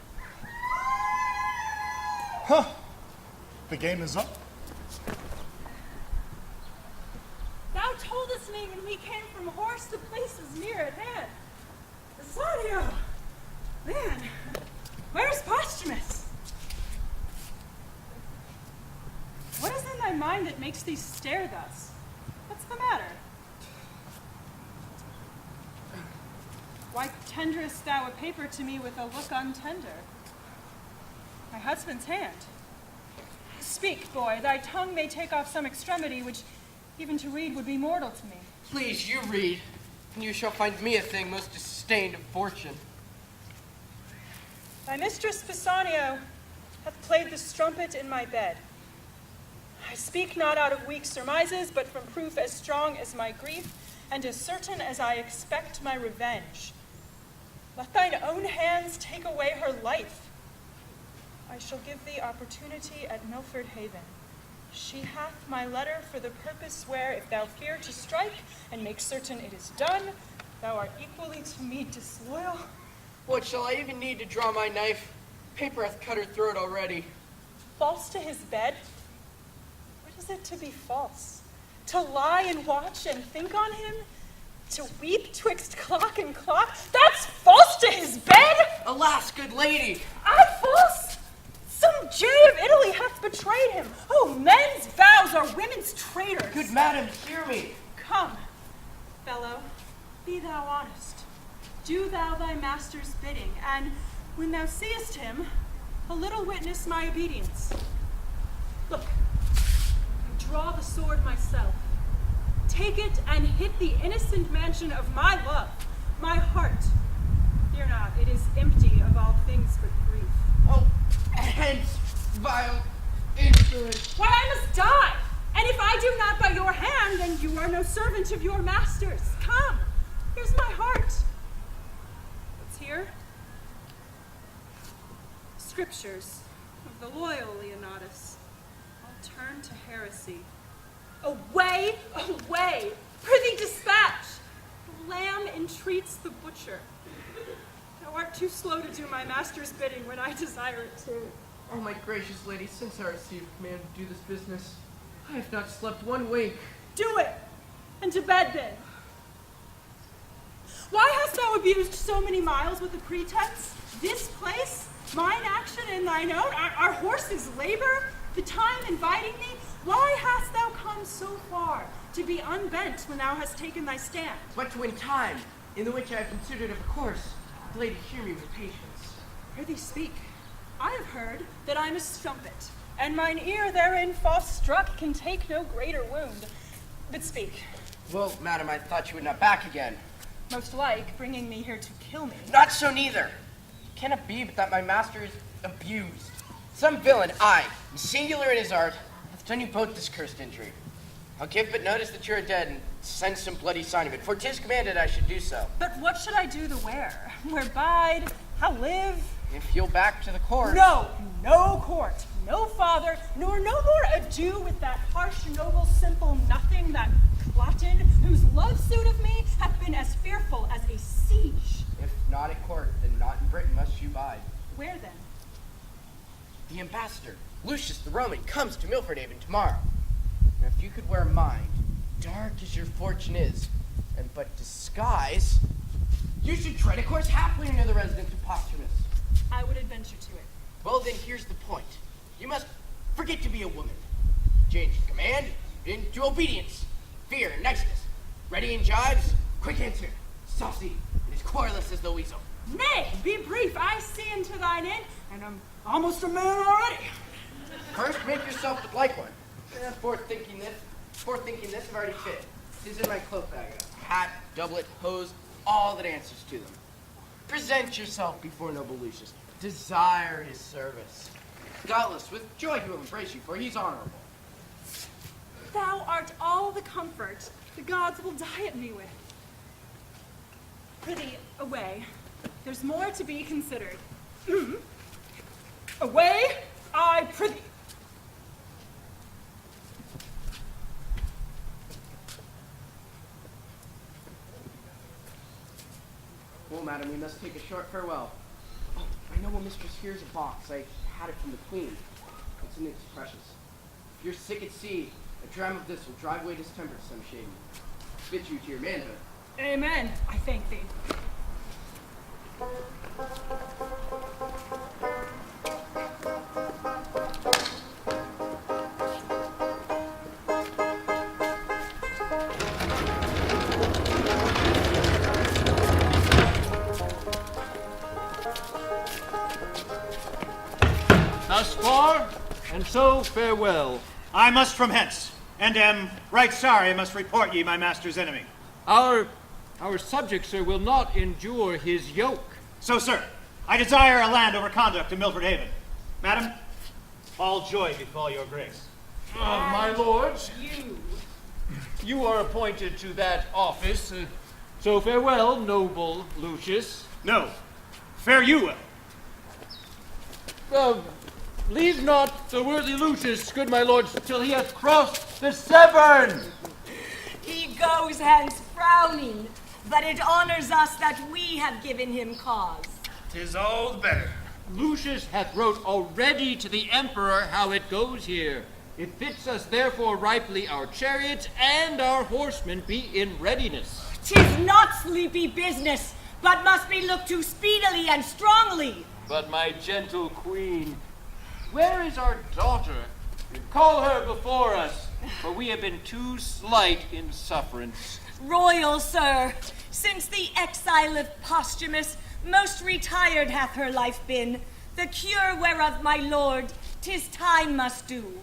Huh, the game is up. Thou toldest me when we came from horse the place is near at hand. Sadio! Man, where's Posthumus? What is in thy mind that makes thee stare thus? What's the matter? Why tenderest thou a paper to me with a look untender? My husband's hand. Speak, boy, thy tongue may take off some extremity which even to read would be mortal to me. Please, you read, and you shall find me a thing most disdained of fortune. Thy mistress Pisanio hath played the strumpet in my bed. I speak not out of weak surmises, but from proof as strong as my grief, and as certain as I expect my revenge. Let thine own hands take away her life. I shall give thee opportunity at Milford Haven. She hath my letter for the purpose where, if thou fear to strike, and make certain it is done, thou art equally to me disloyal. What, shall I even need to draw my knife? Paper hath cut her throat already. False to his bed? What is it to be false? To lie and watch and think on him? To weep twixt clock and clock? That's false to his bed? Alas, good lady! I false? Some jay of Italy hath betrayed him. Oh, men's vows are women's traitors. Good madam, hear me. Come, Fellow, be thou honest. Do thou thy master's bidding, and when thou seest him, a little witness my obedience. Look, I draw the sword myself. Take it and hit the innocent mansion of my love, my heart. Fear not, it is empty of all things but grief. Oh, hence, vile insolence. Why, I must die! And if I do not by your hand, then you are no servant of your masters. Come, here's my heart. What's here? Scriptures of the loyal Leonatus. I'll turn to heresy. Away, away! Prithee dispatch! The lamb entreats the butcher. Thou art too slow to do my master's bidding when I desire it to. Oh, my gracious lady, since I received command to do this business, I have not slept one wink. Do it! And to bed then. Why hast thou abused so many miles with a pretense? This place, mine action and thine own, our horses' labor, the time inviting thee? Why hast thou come so far to be unbent when thou hast taken thy stand? But to win time, in the which I have considered of course, lady, hear me with patience. Prithee speak. I have heard that I'm a strumpet, and mine ear therein false struck can take no greater wound. But speak. Well, madam, I thought you would not back again. Most like bringing me here to kill me. Not so neither. Can it be but that my master is abused? Some villain, aye, singular in his art, hath done you both this cursed injury. I'll give but notice that you are dead, and send some bloody sign of it, for 'tis commanded I should do so. But what should I do to where? Where bide? How live? If you'll back to the court. No, no court, no father, nor no more ado with that harsh, noble, simple nothing, that glutton, whose love suit of me hath been as fearful as a siege. If not at court, then not in Britain must you bide. Where then? The ambassador, Lucius the Roman, comes to Milford Haven tomorrow. Now, if you could wear mind, dark as your fortune is, and but disguise, you should tread a course happily near the residence of Posthumus. I would adventure to it. Well, then here's the point. You must forget to be a woman. Change command into obedience, fear, niceness. Ready in jibes, quick answer, saucy, and as querulous as the weasel. Nay, be brief. I see into thine end, and I'm almost a man already. First, make yourself look like one. Before thinking this, I've already fit. This is in my cloak bag. Hat, doublet, hose, all that answers to them. Present yourself before noble Lucius. Desire his service. Doubtless, with joy he will embrace you, for he's honorable. Thou art all the comfort the gods will diet me with. Prithee, away. There's more to be considered. Away, I prithee. Well, madam, we must take a short farewell. Oh, I know, mistress, here's a box. I had it from the queen. What's in it is precious. If you're sick at sea, a dram of this will drive away distemper to some shade. Fit you to your manhood. Amen. I thank thee. Thus far, and so farewell. I must from hence, and am right sorry I must report ye my master's enemy. Our subjects, sir, will not endure his yoke. So, sir, I desire a land over conduct to Milford Haven. Madam, all joy befall your grace. My lords, you are appointed to that office, so farewell, noble Lucius. No, fare you well. Leave not the worthy Lucius, good my lords, till he hath crossed the Severn. He goes hence frowning, but it honors us that we have given him cause. 'Tis all the better. Lucius hath wrote already to the emperor how it goes here. It fits us therefore ripely our chariots and our horsemen be in readiness. 'Tis not sleepy business, but must be looked to speedily and strongly. But my gentle queen, where is our daughter? Call her before us, for we have been too slight in sufferance. Royal sir, since the exile of Posthumus, most retired hath her life been, the cure whereof my lord 'tis time must do.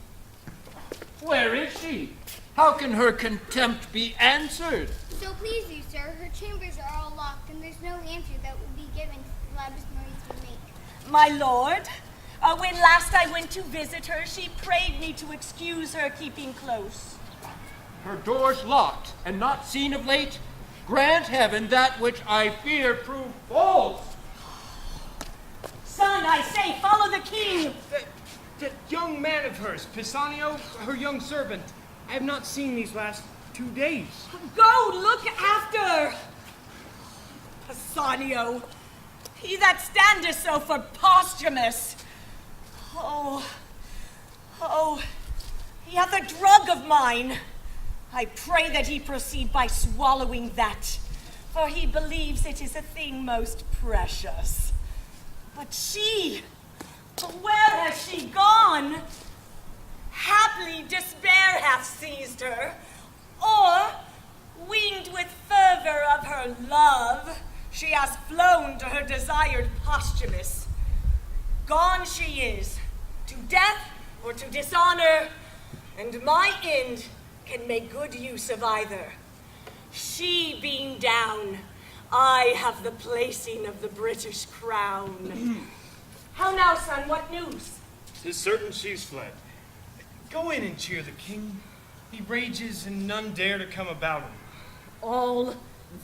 Where is she? How can her contempt be answered? So please you, sir, her chambers are all locked, and there's no answer that will be given to the loudest noise you make. My lord, when last I went to visit her, she prayed me to excuse her keeping close. Her doors locked and not seen of late? Grant heaven that which I fear prove false. Son, I say, follow the king. That young man of hers, Pisanio, her young servant, I have not seen these last 2 days. Go look after Pisanio, he that standeth so for Posthumus. Oh, he hath a drug of mine. I pray that he proceed by swallowing that, for he believes it is a thing most precious. But she, where has she gone? Haply despair hath seized her, or, winged with fervor of her love, she has flown to her desired Posthumus. Gone she is, to death or to dishonor, and my end can make good use of either. She being down, I have the placing of the British crown. How now, son, what news? 'Tis certain she's fled. Go in and cheer the king. He rages and none dare to come about him. All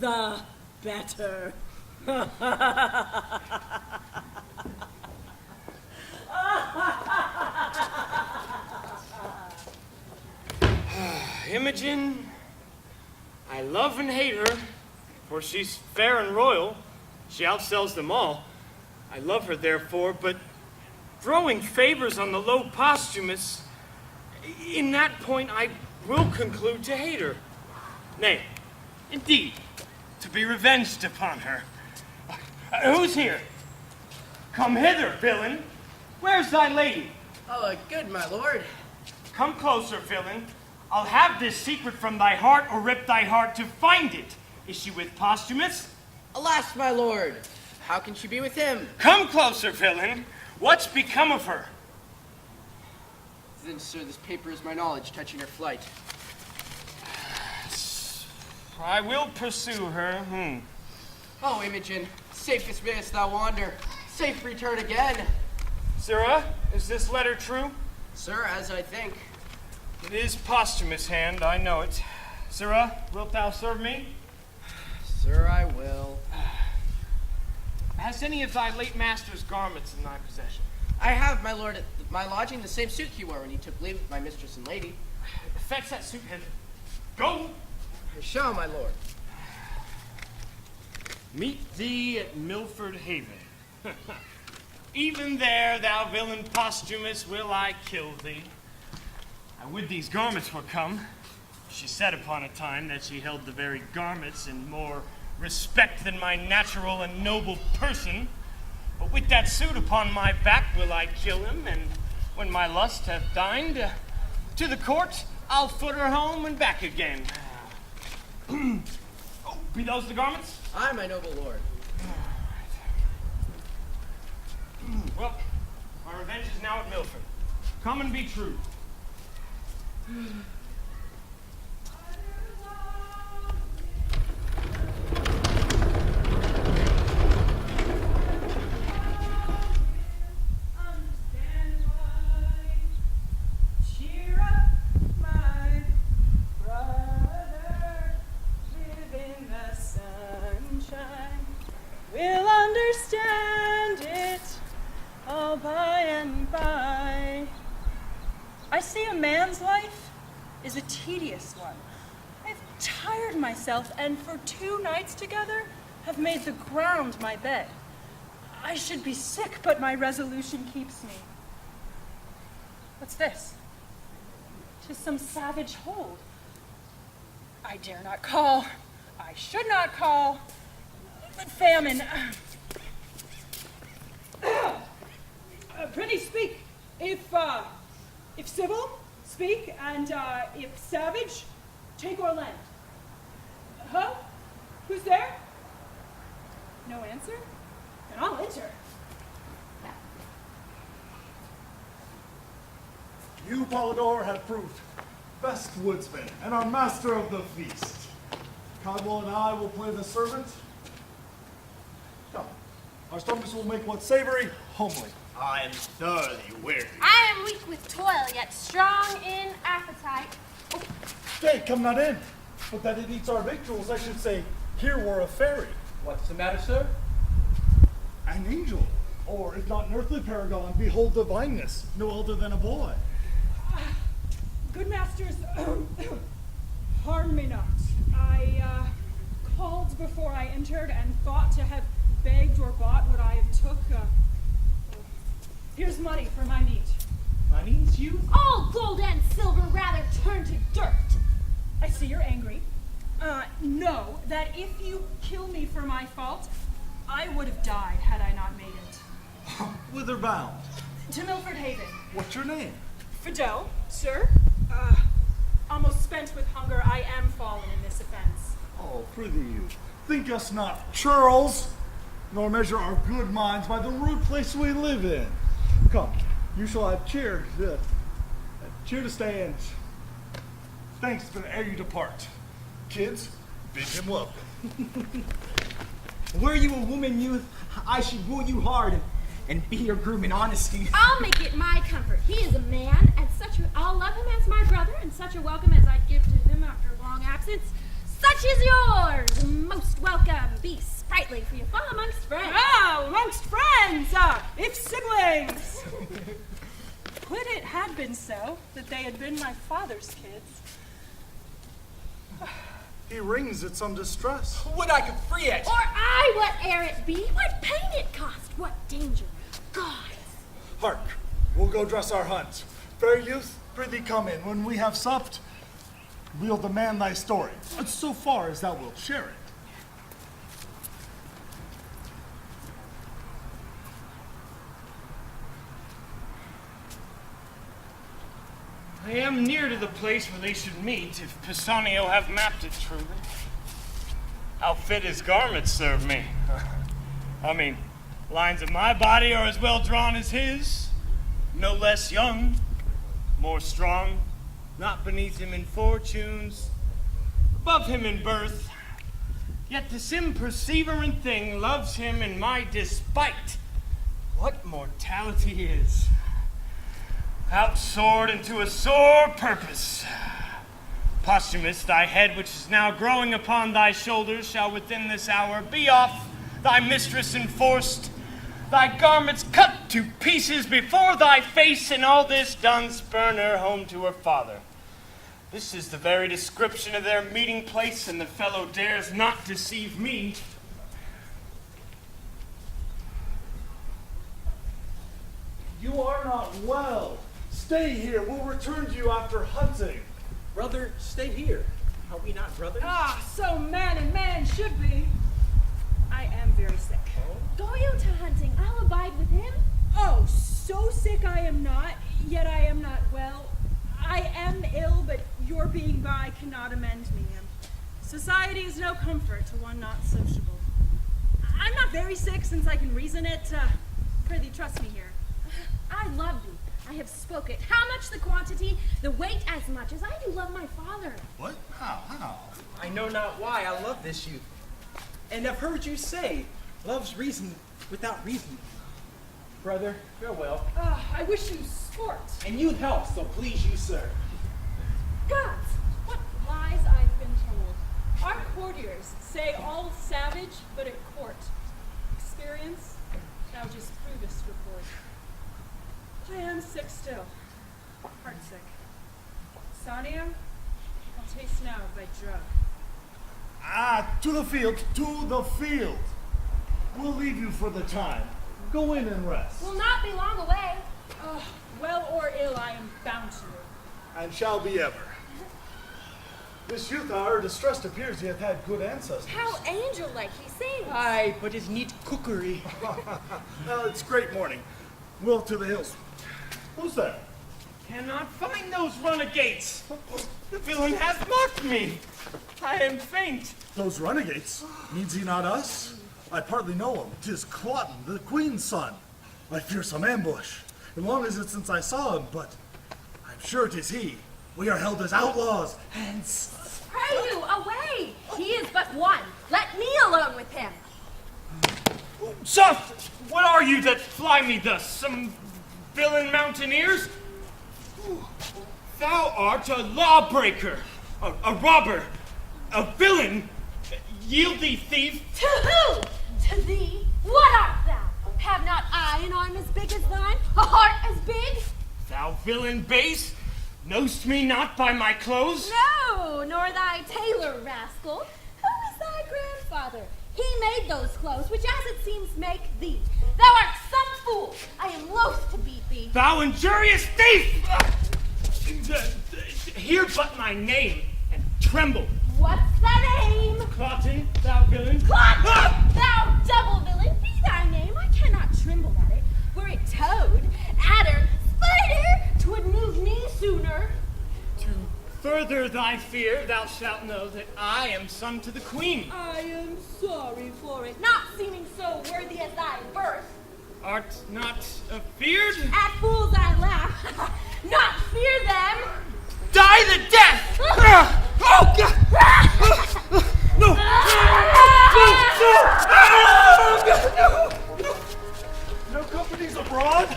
the better. Imogen, I love and hate her, for she's fair and royal. She outsells them all. I love her, therefore, but throwing favors on the low Posthumus, in that point I will conclude to hate her. Nay, indeed, to be revenged upon her. Who's here? Come hither, villain. Where's thy lady? Oh, good, my lord. Come closer, villain. I'll have this secret from thy heart, or rip thy heart to find it. Is she with Posthumus? Alas, my lord, how can she be with him? Come closer, villain. What's become of her? Then, sir, this paper is my knowledge touching her flight. I will pursue her. Oh, Imogen, safest mayest thou wander. Safe return again. Sirrah, is this letter true? Sir, as I think. It is Posthumus' hand, I know it. Sirrah, wilt thou serve me? Sir, I will. Has any of thy late master's garments in thy possession? I have, my lord, at my lodging the same suit he wore when he took leave of my mistress and lady. Fetch that suit hither. Go! I shall, my lord. Meet thee at Milford Haven. Even there, thou villain Posthumus, will I kill thee. I would these garments were come. She said upon a time that she held the very garments in more respect than my natural and noble person. But with that suit upon my back will I kill him, and when my lust hath dined, to the court I'll foot her home and back again. Oh, be those the garments? Aye, my noble lord. Well, my revenge is now at Milford. Come and be true. Cheer up, my brother, live in the sunshine. We'll understand it all by and by. I see a man's life is a tedious one. I've tired myself, and for 2 nights together have made the ground my bed. I should be sick, but my resolution keeps me. What's this? 'Tis some savage hold. I dare not call. I should not call. But famine. Prithee speak. If civil, speak, and if savage, take our land. Huh? Who's there? No answer? Then I'll enter. You, Polydor, have proved best woodsman and are master of the feast. Cadwell and I will play the servant. Come, our stomachs will make what savory, homely. I am thoroughly weary. I am weak with toil, yet strong in appetite. Stay, come not in. But that it eats our victuals, I should say, here were a fairy. What's the matter, sir? An angel. Or, if not an earthly paragon, behold divineness, no elder than a boy. Good masters, harm me not. I called before I entered and thought to have begged or bought what I have took. Here's money for my meat. Money's you? All gold and silver rather turn to dirt. I see you're angry. Know that if you kill me for my fault, I would have died had I not made it. Whither bound? To Milford Haven. What's your name? Fidel, sir. Almost spent with hunger, I am fallen in this offense. Oh, prithee you, think us not churls, nor measure our good minds by the rude place we live in. Come, you shall have cheer to stay, and thanks for ere you depart. Kids, bid him welcome. Were you a woman youth, I should woo you hard and be your groom in honesty. I'll make it my comfort. He is a man, and I'll love him as my brother, and such a welcome as I'd give to him after a long absence. Such is yours, most welcome. Be sprightly, for you fall amongst friends. Ah, amongst friends, if siblings. Could it have been so that they had been my father's kids? He rings at some distress. Would I could free it! Or I, whate'er it be, what pain it cost, what danger. Gods. Hark, we'll go dress our hunt. Fair youth, prithee come in. When we have supped, we'll demand thy story, and so far as thou wilt share it. I am near to the place where they should meet, if Pisanio have mapped it truly. How fit his garments serve me. I mean, lines of my body are as well drawn as his, no less young, more strong, not beneath him in fortunes, above him in birth. Yet this imperseverant thing loves him in my despite. What mortality is. Outsoared into a sore purpose. Posthumus, thy head which is now growing upon thy shoulders shall within this hour be off, thy mistress enforced, thy garments cut to pieces before thy face, and all this done spurn her home to her father. This is the very description of their meeting place, and the fellow dares not deceive me. You are not well. Stay here. We'll return to you after hunting. Brother, stay here. Are we not brothers? Ah, so man and man should be. I am very sick. Go you to hunting. I'll abide with him. Oh, so sick I am not, yet I am not well. I am ill, but your being by cannot amend me. Society is no comfort to one not sociable. I'm not very sick, since I can reason it. Prithee, trust me here. I love you. I have spoke it. How much the quantity, the weight as much as I do love my father. What? How? I know not why I love this youth. And I've heard you say, love's reason without reason. Brother, farewell. I wish you sport. And you'd help, so please you, sir. Gods, what lies I've been told. Our courtiers say all savage, but at court. Experience, thou just provest report. I am sick still, heartsick. Sania, I'll taste now of thy drug. To the field, to the field. We'll leave you for the time. Go in and rest. Will not be long away. Well or ill, I am bound to. And shall be ever. This youth, however distressed appears, he hath had good ancestors. How angel-like he sings. Aye, but his neat cookery. Well, it's great morning. We'll to the hills. Who's there? Cannot find those renegades. The villain hath mocked me. I am faint. Those renegades, needs he not us? I partly know him. 'Tis Cloten, the queen's son. I fear some ambush. And long is it since I saw him, but I'm sure 'tis he. We are held as outlaws, hence. Pray you, away! He is but one. Let me alone with him. Soft! What are you that fly me thus? Some villain mountaineers? Thou art a lawbreaker, a robber, a villain. Yield thee, thief. To who? To thee? What art thou? Have not I an arm as big as thine? A heart as big? Thou villain base, know'st me not by my clothes? No, nor thy tailor, rascal. Who is thy grandfather? He made those clothes, which as it seems make thee. Thou art some fool. I am loath to beat thee. Thou injurious thief! Hear but my name, and tremble. What's thy name? Cloten, thou villain. Cloten, thou double villain. Be thy name. I cannot tremble at it. Were it toad, adder, spider, 'twould move me sooner. To further thy fear, thou shalt know that I am son to the queen. I am sorry for it, not seeming so worthy as thy birth. Art not afeared? At fools I laugh, not fear them. Die the death! Oh, God! No! No companies abroad?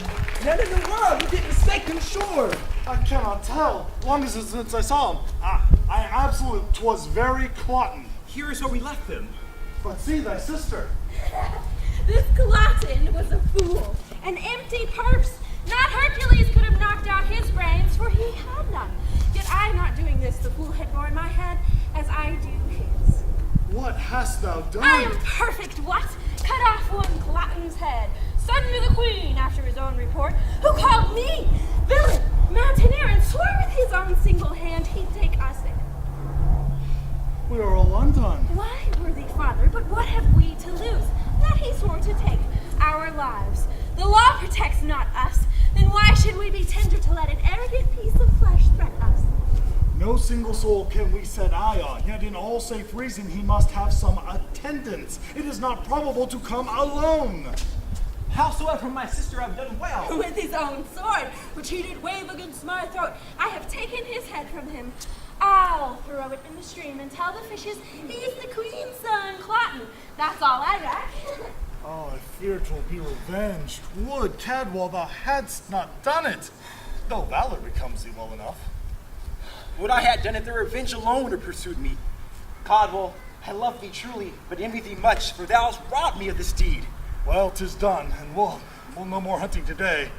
None in the world. You didn't mistake him, sure. I cannot tell. Long is it since I saw him. I absolute 'twas very Cloten. Here is where we left him. But see thy sister. This Cloten was a fool, an empty purse. Not Hercules could have knocked out his brains, for he had none. Yet I, not doing this, the fool had borne my head as I do his. What hast thou done? I am perfect, what? Cut off one Cloten's head, son to the queen, after his own report, who called me villain, mountaineer, and swore with his own single hand he'd take us in. We are all undone. Why, worthy father, but what have we to lose? That he swore to take our lives. The law protects not us. Then why should we be tender to let an arrogant piece of flesh threaten us? No single soul can we set eye on, yet in all safe reason he must have some attendance. It is not probable to come alone. Howsoever my sister have done well. With his own sword, which he did wave against my throat, I have taken his head from him. I'll throw it in the stream and tell the fishes he's the queen's son, Cloten. That's all I reckon. Oh, I fear 'twill be revenged. Would, Cadwal, thou hadst not done it. Though valor becomes thee well enough. Would I had done it, the revenge alone would have pursued me. Cadwal, I love thee truly, but envy thee much, for thou hast robbed me of this deed. Well, 'tis done, and we'll no more hunting today.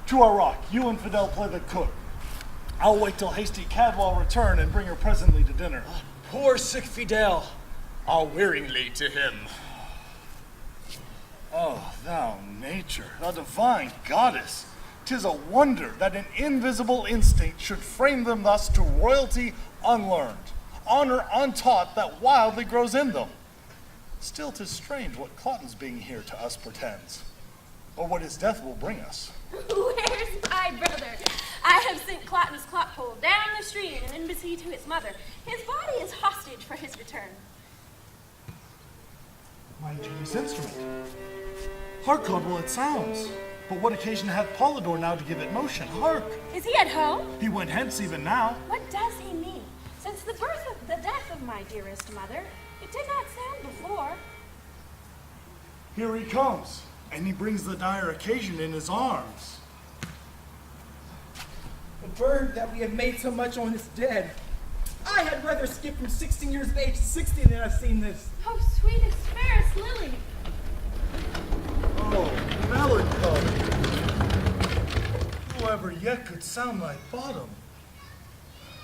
To our rock, you and Fidel play the cook. I'll wait till hasty Cadwal return and bring her presently to dinner. Poor sick Fidel. I'll wearingly to him. Oh, thou nature, thou divine goddess, 'tis a wonder that an invisible instinct should frame them thus to royalty unlearned, honor untaught that wildly grows in them. Still 'tis strange what Cloten's being here to us portends, or what his death will bring us. Where's my brother? I have sent Cloten's clock-pole down the stream in embassy to his mother. His body is hostage for his return. My ingenious instrument. Hark, Cadwal, it sounds. But what occasion hath Polydor now to give it motion? Hark! Is he at home? He went hence even now. What does he mean? Since the death of my dearest mother, it did not sound before. Here he comes, and he brings the dire occasion in his arms. The bird that we have made so much on is dead. I had rather skip from 16 years of age to 60 than I've seen this. Oh, sweetest, fairest lily. Oh, melancholy. Whoever yet could sound thy bottom?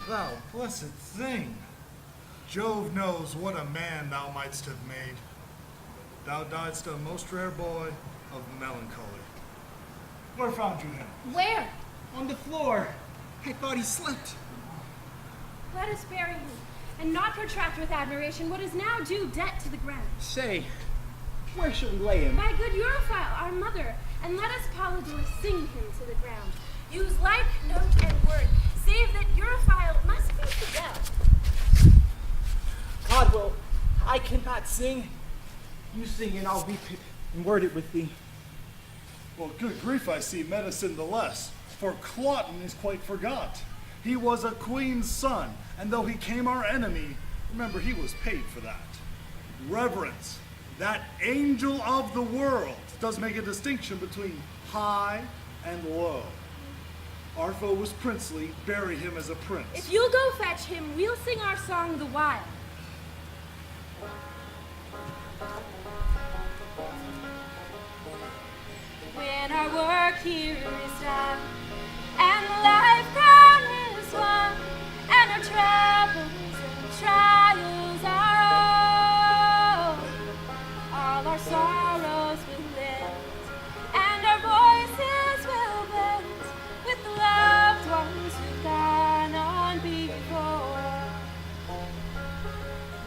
Thou blessed thing. Jove knows what a man thou mightst have made. Thou diedst a most rare boy of melancholy. Where found you him? Where? On the floor. I thought he slept. Let us bury him, and not protract with admiration what is now due debt to the ground. Say, where shall we lay him? My good Europhile, our mother, and let us Polydor sing him to the ground. Use like, note, and word, save that Europhile must be Fidel. Cadwal, I I cannot sing. You sing and I'll weep it and word it with thee. Well, good grief, I see medicine the less, for Clotton is quite forgot. He was a queen's son, and though he came our enemy, remember he was paid for that. Reverence, that angel of the world, does make a distinction between high and low. Our foe was princely, bury him as a prince. If you'll go fetch him, we'll sing our song the while. When our work here is done, and the life crown is won, and our troubles and trials are o'er, all our sorrows will end, and our voices will bend with the loved ones who've gone on before.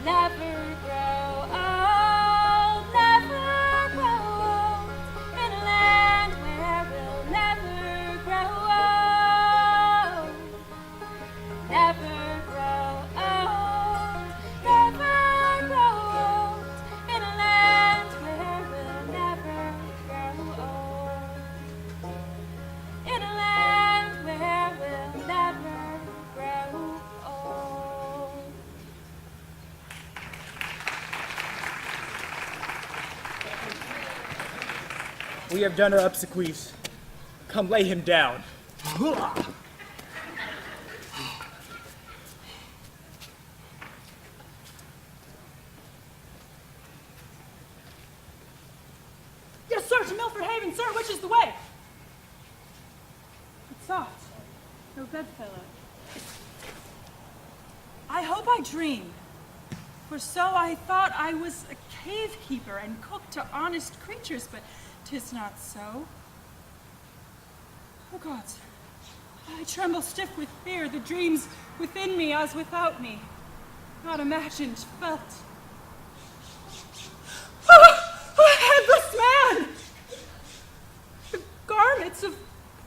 Never grow old, never grow old, in a land where we'll never grow old. Never grow old, never grow old, in a land where we'll never grow old. In a land where we'll never grow old. We have done our obsequies. Come lay him down. Yes, sir, to Milford Haven, sir, which is the way? It's soft. No bedfellow. I hope I dream, for so I thought I was a cave keeper and cook to honest creatures, but 'tis not so. Oh gods, I tremble stiff with fear, the dreams within me as without me, not imagined, felt. A headless man! The garments of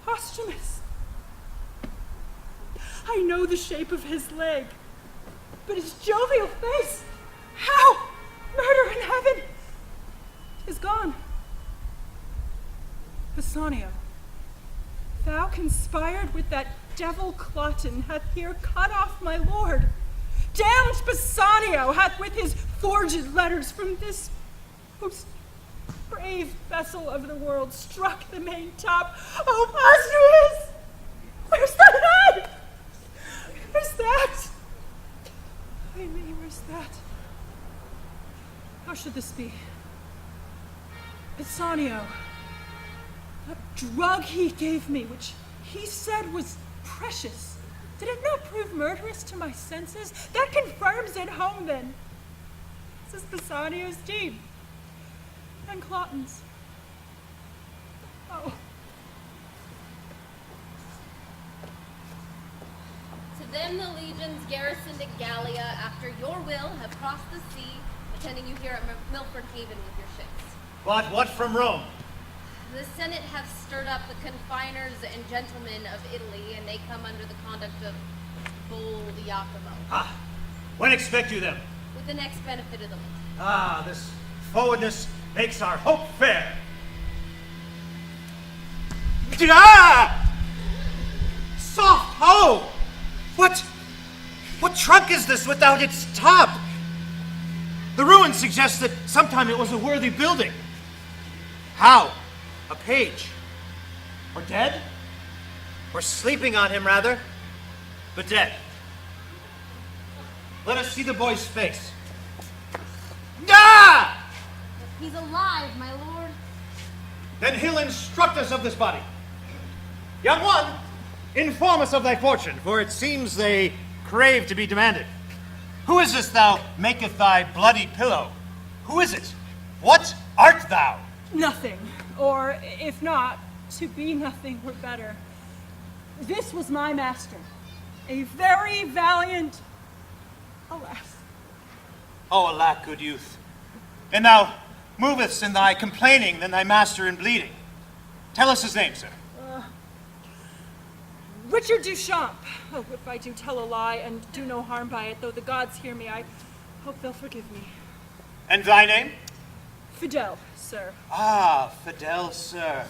Posthumus. I know the shape of his leg, but his jovial face, how? Murder in heaven! 'Tis gone. Bassanio, thou conspired with that devil Clotton, hath here cut off my lord. Damned Bassanio hath with his forged letters from this most brave vessel of the world struck the main top. Oh, Posthumus! Where's that head? Where's that? Ay me, where's that? How should this be? Bassanio, that drug he gave me, which he said was precious, did it not prove murderous to my senses? That confirms it home, then. This is Bassanio's deed, and Clotton's. Oh. To them the legions garrisoned at Gallia, after your will, have crossed the sea, attending you here at Milford Haven with your ships. But what from Rome? The Senate have stirred up the confiners and gentlemen of Italy, and they come under the conduct of bold Iachimo. Ah, when expect you them? With the next benefit of the month. Ah, this forwardness makes our hope fair. Ah! Soft ho! What trunk is this without its top? The ruins suggest that sometime it was a worthy building. How? A page? Or dead? Or sleeping on him, rather? But dead. Let us see the boy's face. Ah! He's alive, my lord. Then he'll instruct us of this body. Young one, inform us of thy fortune, for it seems they crave to be demanded. Who is this thou maketh thy bloody pillow? Who is it? What art thou? Nothing, or if not, to be nothing were better. This was my master, a very valiant, alas. Oh, alack, good youth. And thou movest in thy complaining than thy master in bleeding. Tell us his name, sir. Richard Duchamp. Oh, if I do tell a lie and do no harm by it, though the gods hear me, I hope they'll forgive me. And thy name? Fidel, sir. Ah, Fidel, sir.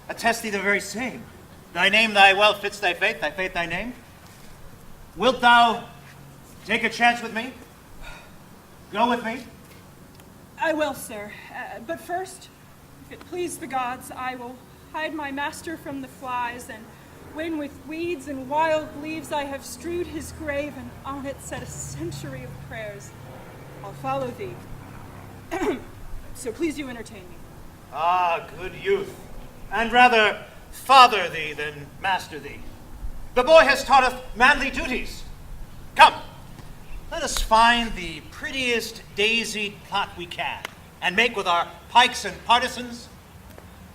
Attest thee the very same. Thy name thy well fits thy faith thy name. Wilt thou take a chance with me? Go with me? I will, sir. But first, if it please the gods, I will hide my master from the flies, and when with weeds and wild leaves I have strewed his grave, and on it set a century of prayers, I'll follow thee. So please you entertain me. Ah, good youth, and rather father thee than master thee. The boy has taught us manly duties. Come, let us find the prettiest daisied plot we can, and make with our pikes and partisans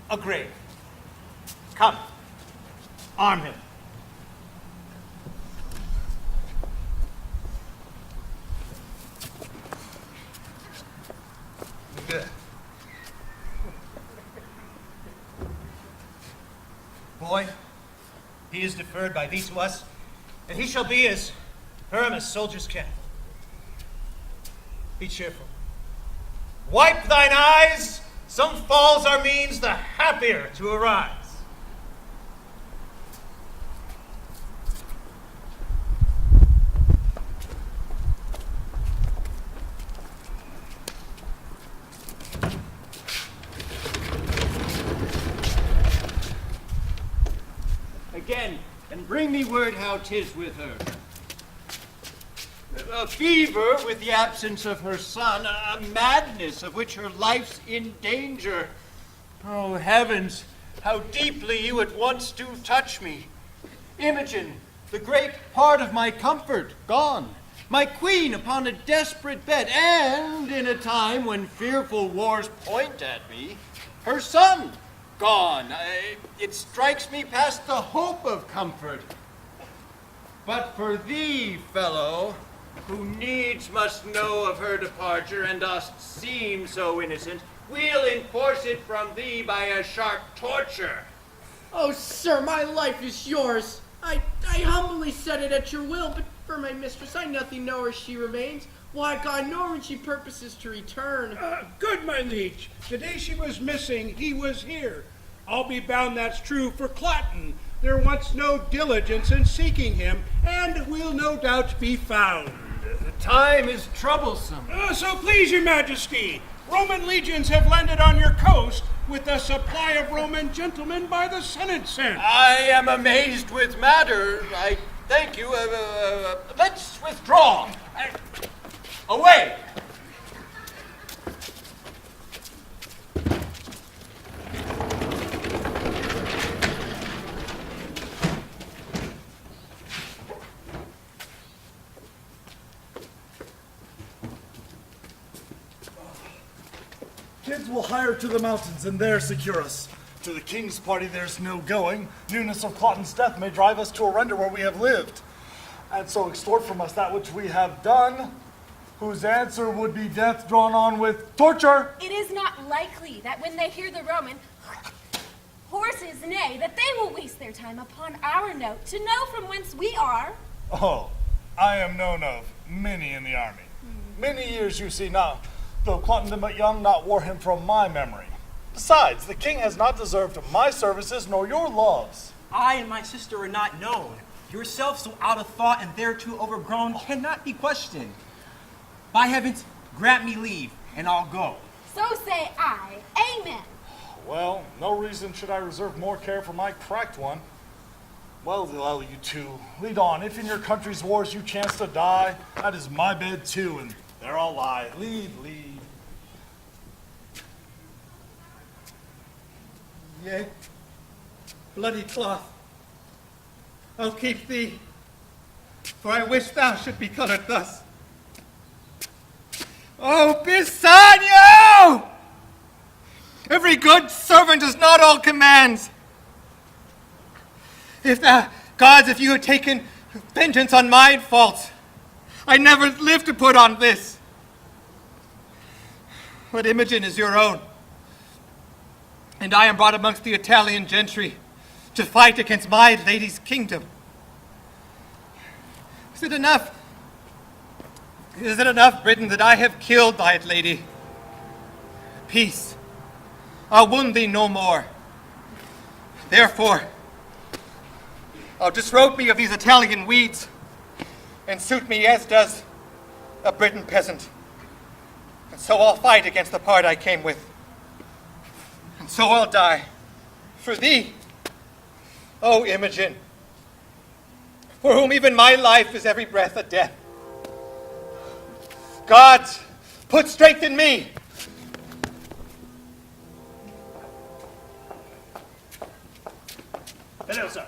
a grave. Come, arm him. Good. Boy, he is deferred by thee to us, and he shall be as firm as soldiers can. Be cheerful. Wipe thine eyes, some falls are means the happier to arise. Again, and bring me word how 'tis with her. A fever with the absence of her son, a madness of which her life's in danger. Oh, heavens, how deeply you at once do touch me. Imogen, the great part of my comfort, gone. My queen upon a desperate bed, and in a time when fearful wars point at me, her son gone. It strikes me past the hope of comfort. But for thee, fellow, who needs must know of her departure, and dost seem so innocent, we'll enforce it from thee by a sharp torture. Oh, sir, my life is yours. I humbly set it at your will, but for my mistress I nothing know where she remains. Why, God, nor when she purposes to return. Good, my liege. The day she was missing, he was here. I'll be bound that's true for Cloten. There wants no diligence in seeking him, and will no doubt be found. The time is troublesome. So please your majesty, Roman legions have landed on your coast with a supply of Roman gentlemen by the Senate sent. I am amazed with matter. I thank you. Let's withdraw. Away! Kids will hire to the mountains and there secure us. To the king's party there's no going. Newness of Cloten's death may drive us to a render where we have lived, and so extort from us that which we have done, whose answer would be death drawn on with torture. It is not likely that when they hear the Roman horses neigh, that they will waste their time upon our note to know from whence we are. Oh, I am known of many in the army. Many years you see now, though Cloten been but young, not wore him from my memory. Besides, the king has not deserved my services nor your loves. I and my sister are not known. Yourself so out of thought and thereto overgrown cannot be questioned. By heavens, grant me leave, and I'll go. So say I. Amen. Well, no reason should I reserve more care for my cracked one. Well, you two, lead on. If in your country's wars you chance to die, that is my bed too, and there I'll lie. Lead. Yea, bloody cloth, I'll keep thee, for I wish thou should be colored thus. Oh, Pisanio! Every good servant is not all commands. If you had taken vengeance on my faults, I never lived to put on this. But Imogen is your own, and I am brought amongst the Italian gentry to fight against my lady's kingdom. Is it enough Is it enough, Britain, that I have killed thy lady? Peace. I'll wound thee no more. Therefore, I'll disrobe me of these Italian weeds and suit me as does a Briton peasant. And so I'll fight against the part I came with. And so I'll die for thee, O Imogen, for whom even my life is every breath a death. Gods, put strength in me. Hello, sir.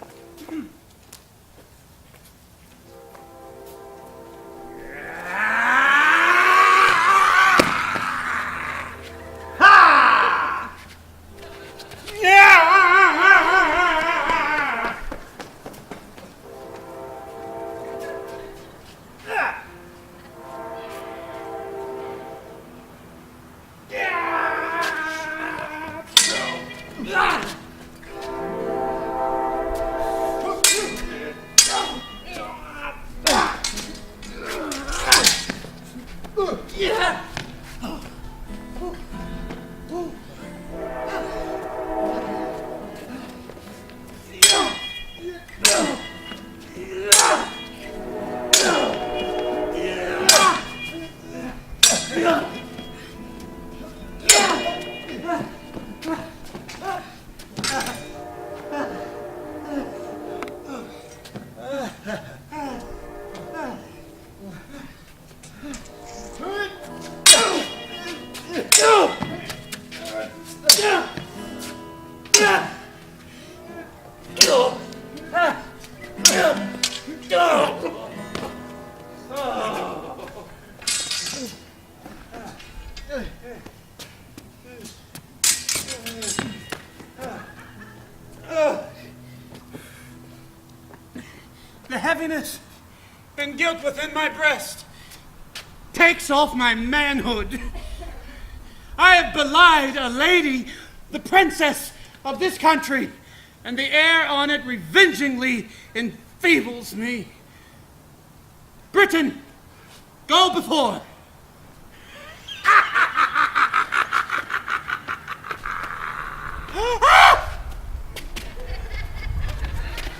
The heaviness and guilt within my breast takes off my manhood. I have belied a lady, the princess of this country, and the air on it revengingly enfeebles me. Britain, go before.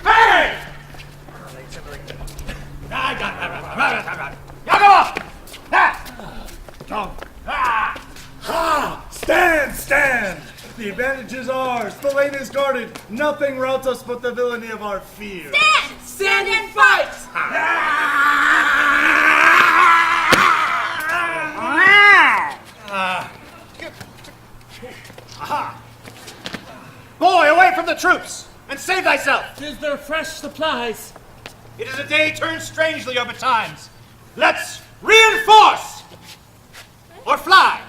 Hey! Stand! The advantage is ours. The lane is guarded. Nothing routs us but the villainy of our fear. Stand and fight! Boy, away from the troops, and save thyself! 'Tis their fresh supplies. It is a day turned strangely over times. Let's reinforce! Or fly!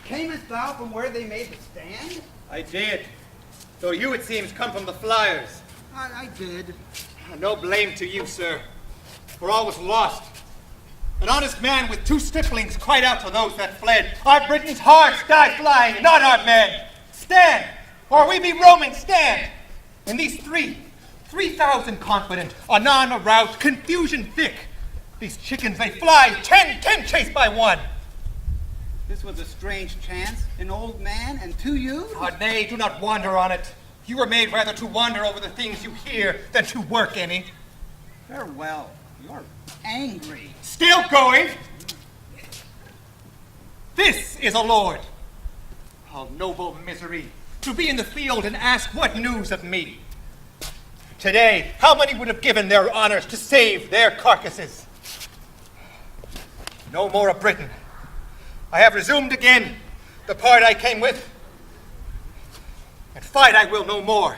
Camest thou from where they made the stand? I did. Though you, it seems, come from the flyers. I did. No blame to you, sir, for all was lost. An honest man with 2 striplings cried out to those that fled, our Britain's hearts die flying, not our men. Stand, or we be Romans, stand. And these 3,000 confident, anon aroused, confusion thick. These chickens, they fly, 10 chased by one. This was a strange chance, an old man and 2 youths? Nay, do not wander on it. You were made rather to wander over the things you hear than to work any. Farewell, you're angry. Still going? This is a lord. Oh, noble misery, to be in the field and ask what news of me. Today, how many would have given their honors to save their carcasses? No more a Briton. I have resumed again the part I came with, and fight I will no more.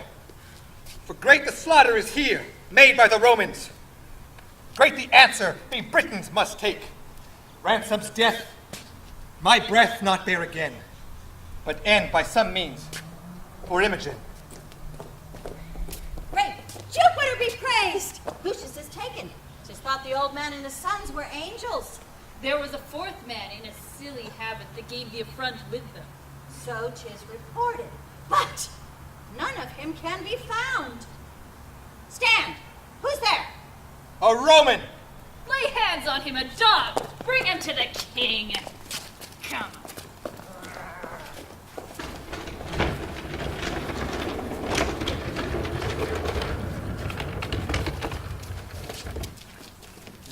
For great the slaughter is here, made by the Romans. Great the answer we Britons must take. Ransom's death, my breath not bear again, but end by some means for Imogen. Great Jupiter be praised! Lucius is taken. 'Tis thought the old man and his sons were angels. There was a fourth man in a silly habit that gave the affront with them. So 'tis reported, but none of him can be found. Stand! Who's there? A Roman! Lay hands on him, a dog! Bring him to the king! Come.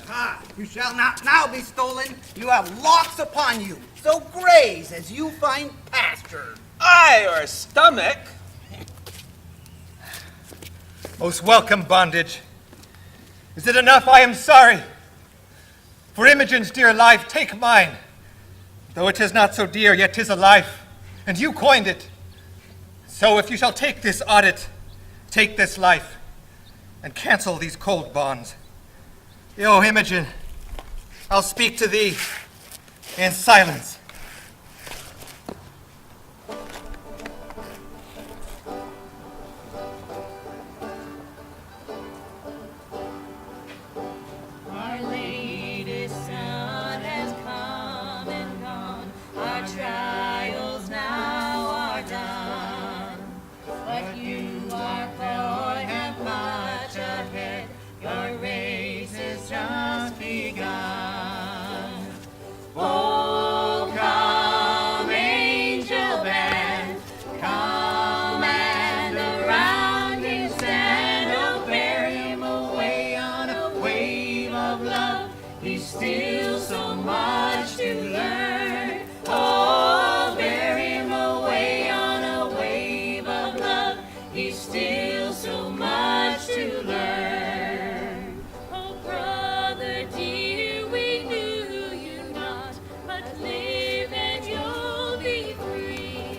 Aha! You shall not now be stolen. You have locks upon you. So graze as you find pasture. Aye, or a stomach. Most welcome bondage. Is it enough? I am sorry. For Imogen's dear life, take mine. Though it is not so dear, yet 'tis a life, and you coined it. So if you shall take this audit, take this life, and cancel these cold bonds. O Imogen, I'll speak to thee in silence. Our latest sun has come and gone. Our trials now are done. But you are poor, have much ahead. Your race is just begun. Oh, come, angel band, come and around him stand. Oh, bear him away on a wave of love. He's still so much to learn. Oh, bear him away on a wave of love. He's still so much to learn. Oh, brother dear, we knew you not, but live and you'll be free.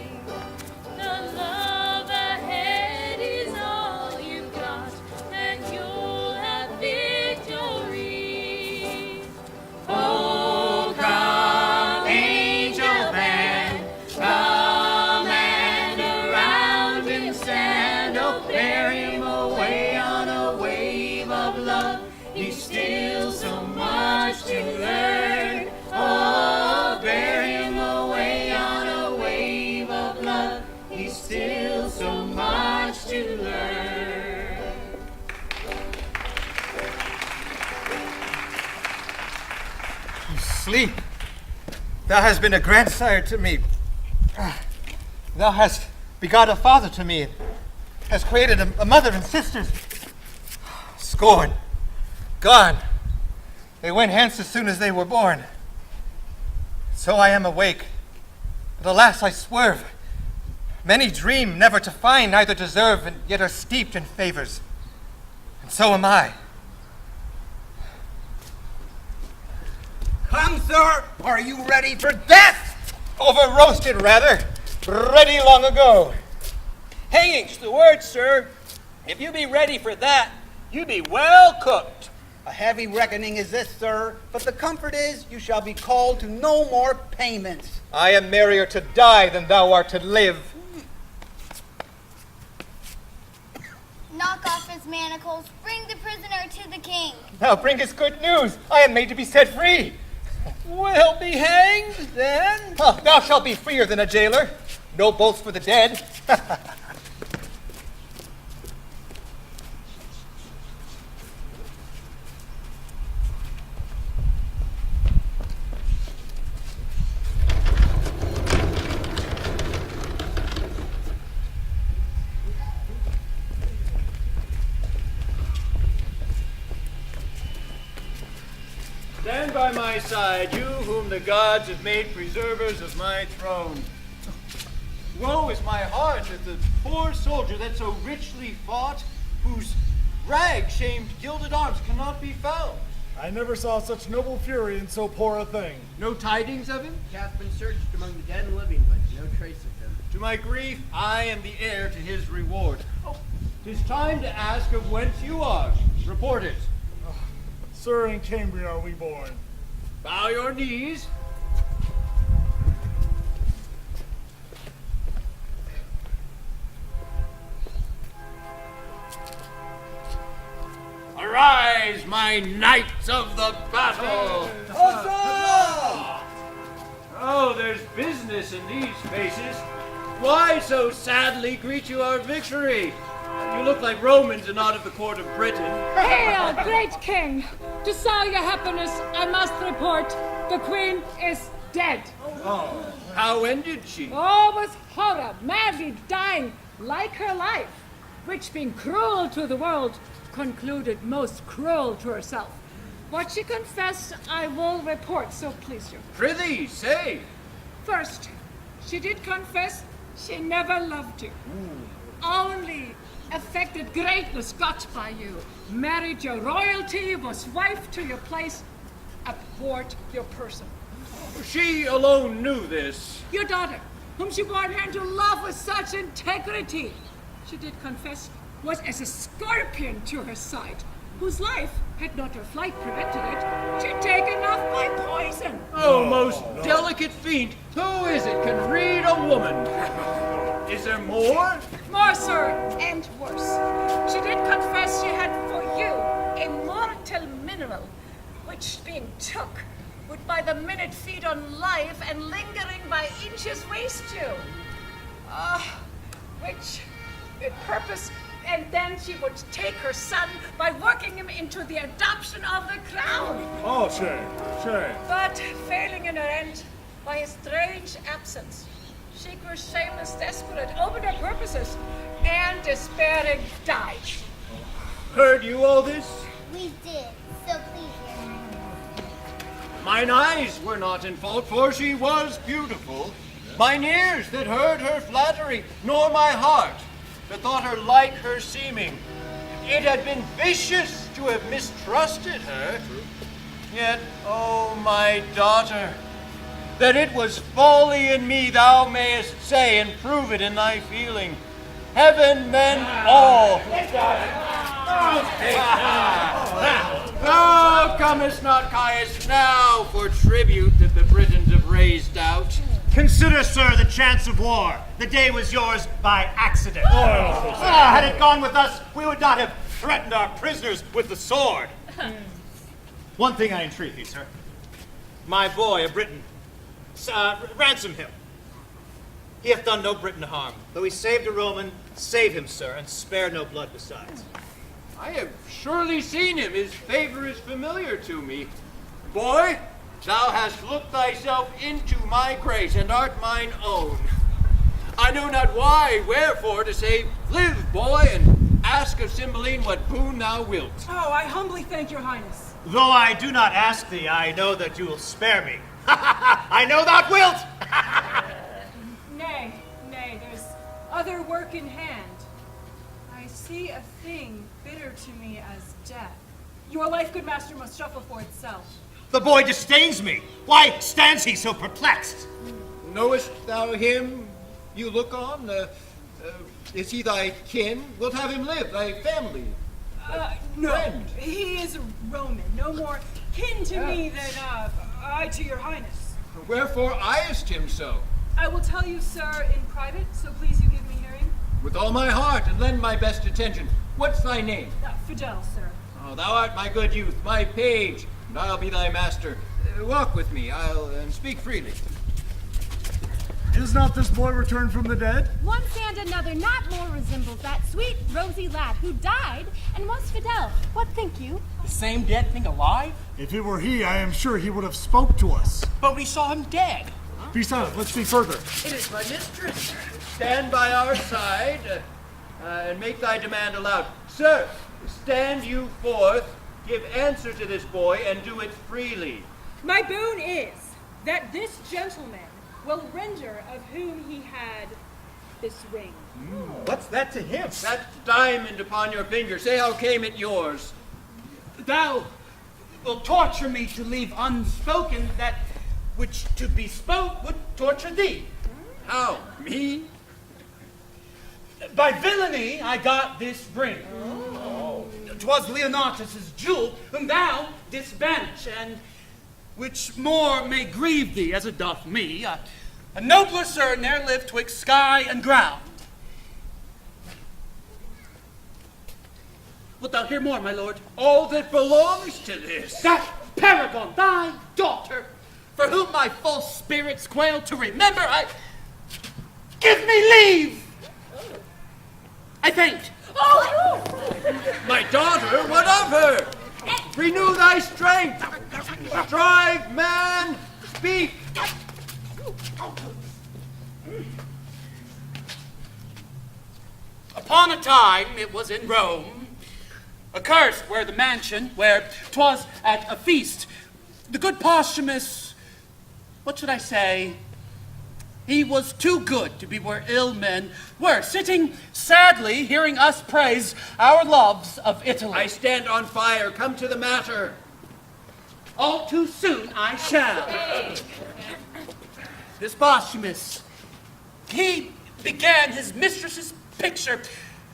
The love ahead is all you've got, and you'll have victory. Oh, come, angel band, come and around him stand. Oh, bear him away on a wave of love. He's still so much to learn. Oh, bear him away on a wave of love. He's still so much to learn. You sleep. Thou hast been a grandsire to me. Thou hast begot a father to me, and hast created a mother and sisters. Scorn. Gone. They went hence as soon as they were born. So I am awake, but alas, I swerve. Many dream never to find, neither deserve, and yet are steeped in favors. And so am I. Come, sir. Are you ready for death? Over roasted, rather. Ready long ago. Hanging's the word, sir. If you be ready for that, you be well cooked. A heavy reckoning is this, sir, but the comfort is you shall be called to no more payments. I am merrier to die than thou art to live. Knock off his manacles. Bring the prisoner to the king. Thou bringest good news. I am made to be set free. Will be hanged, then? Oh, thou shalt be freer than a jailer. No bolts for the dead. Stand by my side, you whom the gods have made preservers of my throne. Woe is my heart that the poor soldier that so richly fought, whose rag-shamed gilded arms cannot be found. I never saw such noble fury in so poor a thing. No tidings of him? He hath been searched among the dead and living, but no trace of him. To my grief, I am the heir to his reward. Oh, 'tis time to ask of whence you are. Report it. Sir, in Cambria are we born. Bow your knees. my knights of the battle! Huzzah! Oh, there's business in these faces. Why so sadly greet you our victory? You look like Romans and not of the court of Britain. Hail, great king! To sell your happiness, I must report the queen is dead. Oh, how ended she? Oh, with horror, madly dying like her life, which being cruel to the world, concluded most cruel to herself. What she confessed, I will report, so please you. Prithee, say. First, she did confess she never loved you. Only affected greatness got by you. Married your royalty, was wife to your place, abhorred your person. She alone knew this. Your daughter, whom she bore hand to love with such integrity, she did confess, was as a scorpion to her side, whose life, had not her flight prevented it, she'd taken off by poison. Oh, most delicate fiend, who is it can read a woman? Is there more? More, sir, and worse. She did confess she had for you a mortal mineral, which being took, would by the minute feed on life and lingering by inches waste you. Which with purpose, and then she would take her son by working him into the adoption of the crown. Oh, shame. But failing in her end, by his strange absence, she grew shameless, desperate, opened her purposes, and despairing died. Heard you all this? We did, so please hear me. Mine eyes were not in fault, for she was beautiful. Mine ears that heard her flattery, nor my heart that thought her like her seeming. It had been vicious to have mistrusted her. Yet, oh, my daughter, that it was folly in me thou mayest say, and prove it in thy feeling. Heaven, men, all. Thou comest not, Caius, now for tribute that the Britons have raised out. Consider, sir, the chance of war. The day was yours by accident. Had it gone with us, we would not have threatened our prisoners with the sword. One thing I entreat thee, sir. My boy, a Briton, ransom him. He hath done no Briton harm. Though he saved a Roman, save him, sir, and spare no blood besides. I have surely seen him. His favor is familiar to me. Boy, thou hast looked thyself into my grace, and art mine own. I know not why, wherefore, to say, live, boy, and ask of Cymbeline what boon thou wilt. Oh, I humbly thank your highness. Though I do not ask thee, I know that you will spare me. I know thou wilt! Nay, there's other work in hand. I see a thing bitter to me as death. Your life, good master, must shuffle for itself. The boy disdains me. Why stands he so perplexed? Knowest thou him you look on? Is he thy kin? Wilt have him live, thy family? No, Friend? he is a Roman, no more kin to me than I to your highness. Wherefore eyest him so? I will tell you, sir, in private, so please you give me hearing. With all my heart, and lend my best attention. What's thy name? Fidel, sir. Oh, thou art my good youth, my page, and I'll be thy master. Walk with me, and speak freely. Is not this boy returned from the dead? One and another not more resembles that sweet, rosy lad who died and was Fidel. What think you? The same dead thing alive? If it were he, I am sure he would have spoke to us. But we saw him dead. Be silent, let's see further. It is my mistress. Stand by our side, and make thy demand aloud. Sir, stand you forth, give answer to this boy, and do it freely. My boon is that this gentleman will render of whom he had this ring. What's that to him? That diamond upon your finger, say how came it yours? Thou wilt torture me to leave unspoken that which to be spoke would torture thee. How? Me? By villainy I got this ring. 'Twas Leonatus' jewel, whom thou didst banish, and which more may grieve thee as it doth me. A nobler sir ne'er lived twixt sky and ground. Wilt thou hear more, my lord? All that belongs to this. That paragon, thy daughter, for whom my false spirits quail to remember, give me leave! I faint. My daughter, what of her? Renew thy strength. Strive, man, speak. Upon a time it was in Rome, accursed were the mansion where 'twas at a feast. The good Posthumus, what should I say? He was too good to be where ill men were, sitting sadly hearing us praise our loves of Italy. I stand on fire. Come to the matter. All too soon I shall. This Posthumus, he began his mistress's picture.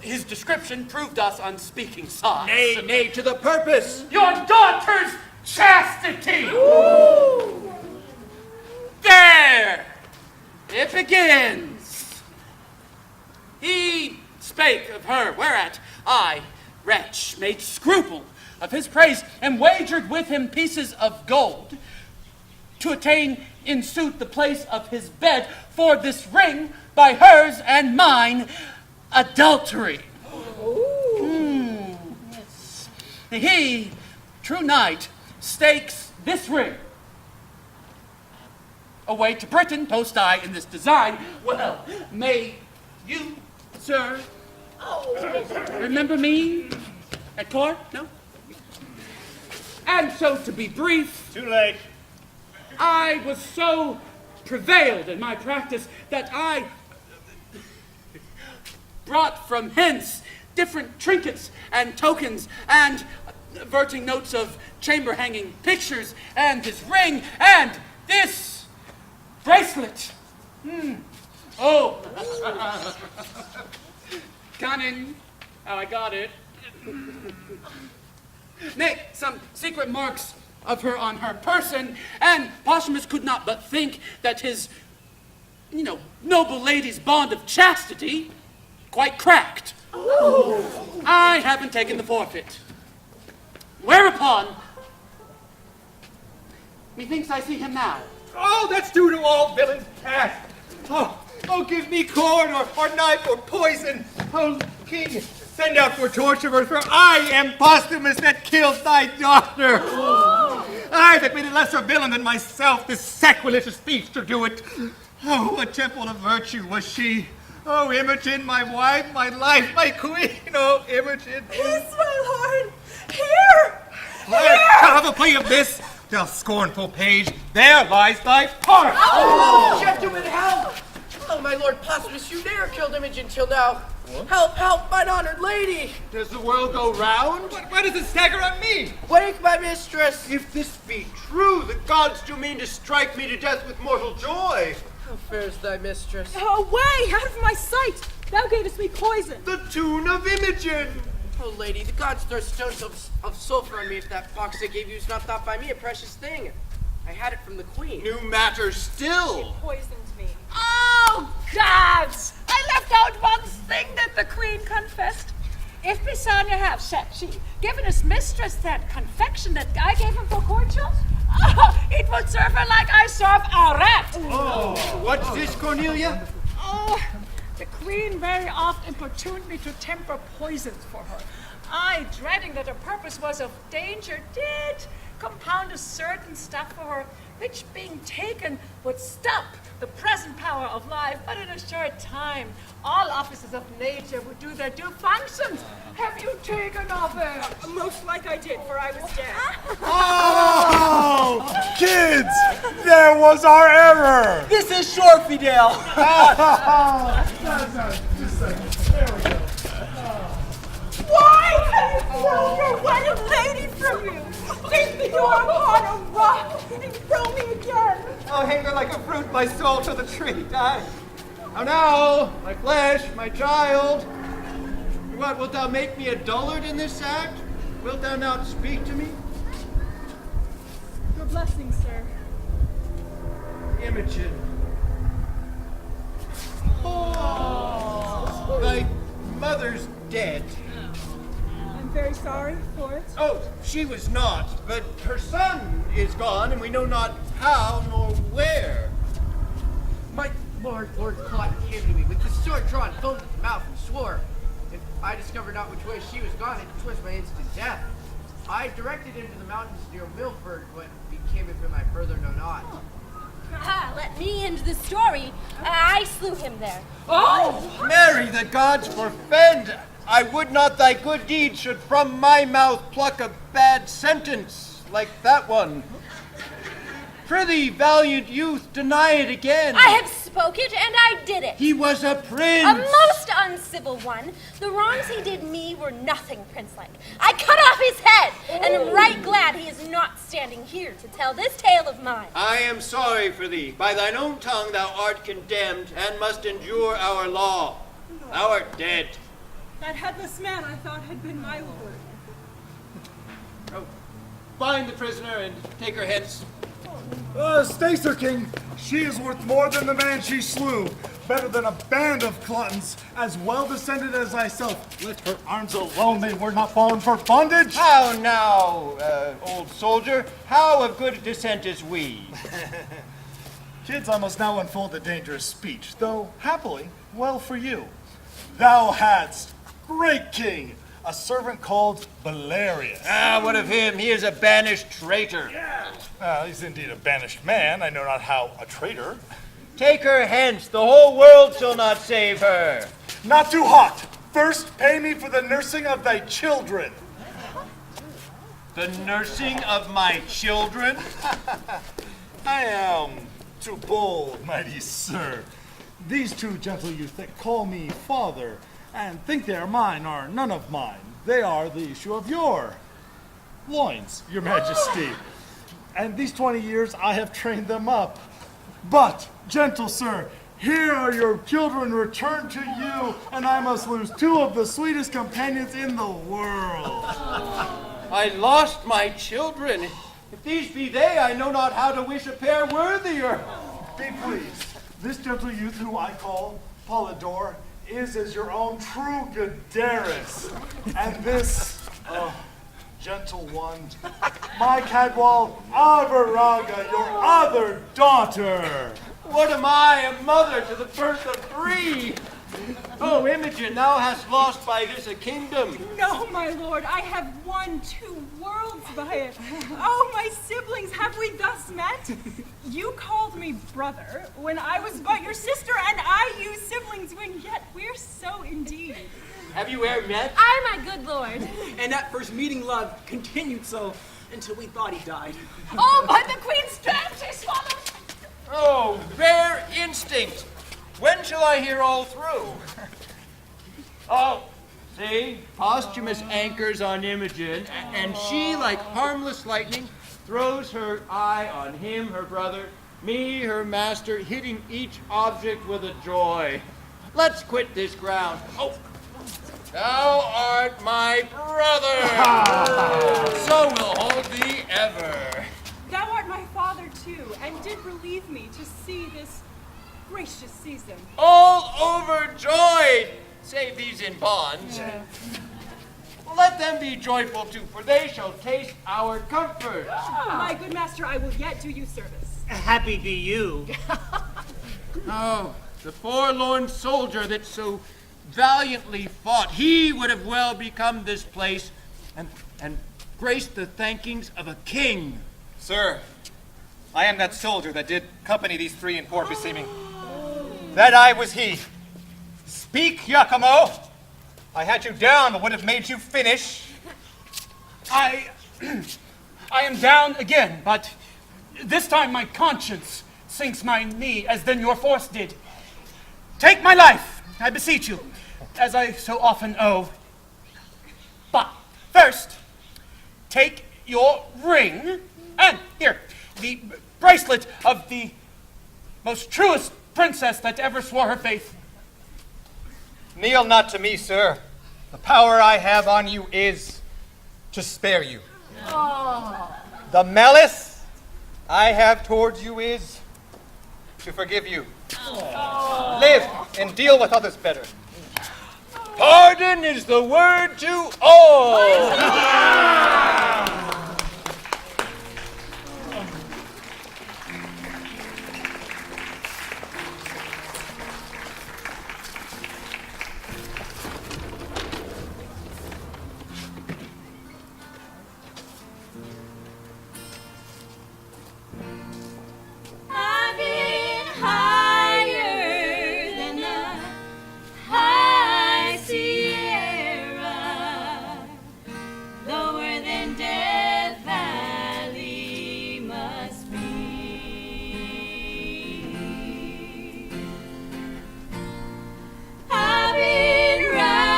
His description proved us on speaking sides. Nay, nay, to the purpose. Your daughter's chastity! Ooh. There! It begins. He spake of her, whereat I, wretch, made scruple of his praise, and wagered with him pieces of gold to attain in suit the place of his bed for this ring by hers and mine adultery. Yes. He, true knight, stakes this ring away to Britain, post I in this design. Well, may you, sir, remember me at court? No? And so, to be brief, too late. I was so prevailed in my practice that I brought from hence different trinkets and tokens and verting notes of chamber hanging pictures and his ring and this bracelet. Oh, cunning how I got it. Nay, some secret marks of her on her person, and Posthumus could not but think that his, noble lady's bond of chastity quite cracked. Ooh. I haven't taken the forfeit. Whereupon, methinks I see him now. Oh, that's due to all villains past. Oh, give me corn or knife or poison. Oh, king, send out for torturers, for I am Posthumus that killed thy daughter. I that made a lesser villain than myself, this sacrilegious thief, to do it. Oh, what temple of virtue was she? Oh, Imogen, my wife, my life, my queen. Oh, Imogen. Peace, my lord. Here! Have a plea of this, thou scornful page. There lies thy part. Oh, gentlemen, help! Oh, my lord Posthumus, you ne'er killed Imogen till now. What? Help, help, mine honored lady! Does the world go round? Why does it stagger on me? Wake, my mistress! If this be true, the gods do mean to strike me to death with mortal joy. How fares thy mistress? Away, out of my sight! Thou gavest me poison. The tune of Imogen! Oh, lady, the gods throw stones of sulfur on me if that box they gave you is not thought by me a precious thing. I had it from the queen. New matter still. It poisoned me. Oh, gods! I left out one thing that the queen confessed. If Pisania have, said she, given his mistress that confection that I gave him for courtship, it would serve her like I serve a rat. Oh, what's this, Cornelia? Oh, the queen very oft importuned me to temper poisons for her. I, dreading that her purpose was of danger, did compound a certain stuff for her, which being taken would stop the present power of life, but in a short time, all offices of nature would do their due functions. Have you taken of it? Most like I did, for I was dead. Oh, kids, there was our error. This is short, Fidel. Why have you thrown your wedded lady from you? Leave me upon a rock and throw me again. I'll hang her like a fruit, my soul to the tree. Die. How now, my flesh, my child? What, wilt thou make me a dullard in this act? Wilt thou not speak to me? Your blessing, sir. Imogen. Oh, thy mother's dead. I'm very sorry for it? Oh, she was not, but her son is gone, and we know not how nor where. My Lord Cotton came to me with his sword drawn, foamed at the mouth, and swore, if I discovered not which way she was gone, it was my instant death. I directed him to the mountains near Milford. What became of him I further know not. Ah, let me end the story. I slew him there. Oh! Mary, the gods forfend! I would not thy good deed should from my mouth pluck a bad sentence like that one. Prithee, valiant youth, deny it again. I have spoke it, and I did it. He was a prince. A most uncivil one. The wrongs he did me were nothing prince-like. I cut off his head, and am right glad he is not standing here to tell this tale of mine. I am sorry for thee. By thine own tongue thou art condemned, and must endure our law. Thou art dead. That headless man I thought had been my lord. Oh, bind the prisoner and take her hence. Stay, Sir King. She is worth more than the man she slew. Better than a band of gluttons, as well descended as thyself. Let her arms alone, they were not fallen for bondage. How now, old soldier? How of good descent is we? Kids, I must now unfold a dangerous speech, though happily, well for you. Thou hadst, great king, a servant called Valerius. Ah, what of him? He is a banished traitor. He's indeed a banished man. I know not how a traitor. Take her hence. The whole world shall not save her. Not too hot. First, pay me for the nursing of thy children. The nursing of my children? I am too bold, mighty sir. These two gentle youth that call me father and think they are mine are none of mine. They are the issue of your loins, your majesty. And these 20 years I have trained them up. But, gentle sir, here are your children returned to you, and I must lose two of the sweetest companions in the world. I lost my children. If these be they, I know not how to wish a pair worthier. Be pleased. This gentle youth, who I call Polydore, is as your own true Gadarus. And this, gentle one, my Cadwal Avaraga, your other daughter. What am I, a mother to the first of three? Oh, Imogen, thou hast lost by this a kingdom. No, my lord, I have won 2 worlds by it. Oh, my siblings, have we thus met? You called me brother when I was but your sister, and I you siblings when yet we're so indeed. Have you e'er met? Aye, my good lord. And that first meeting, love, continued so until we thought he died. Oh, by the queen's strength, she swallowed. Oh, rare instinct. When shall I hear all through? Oh, see, posthumous anchors on Imogen, and she, like harmless lightning, throws her eye on him, her brother, me, her master, hitting each object with a joy. Let's quit this ground. Oh, thou art my brother. So will hold thee ever. Thou art my father too, and did relieve me to see this gracious season. All overjoyed, save these in bonds. Yeah. Let them be joyful too, for they shall taste our comfort. My good master, I will yet do you service. Happy be you. Oh, the forlorn soldier that so valiantly fought, he would have well become this place and graced the thankings of a king. Sir, I am that soldier that did company these 3 in port beseeming. That I was he. Speak, Giacomo. I had you down, but would have made you finish. I am down again, but this time my conscience sinks my knee as then your force did. Take my life, I beseech you, as I so often owe. But first, take your ring, and here, the bracelet of the most truest princess that ever swore her faith. Kneel not to me, sir. The power I have on you is to spare you. Oh. The malice I have towards you is to forgive you. Oh. Live and deal with others better. Pardon is the word to all. I've been higher than the high Sierra, lower than Death Valley must be. I've been right,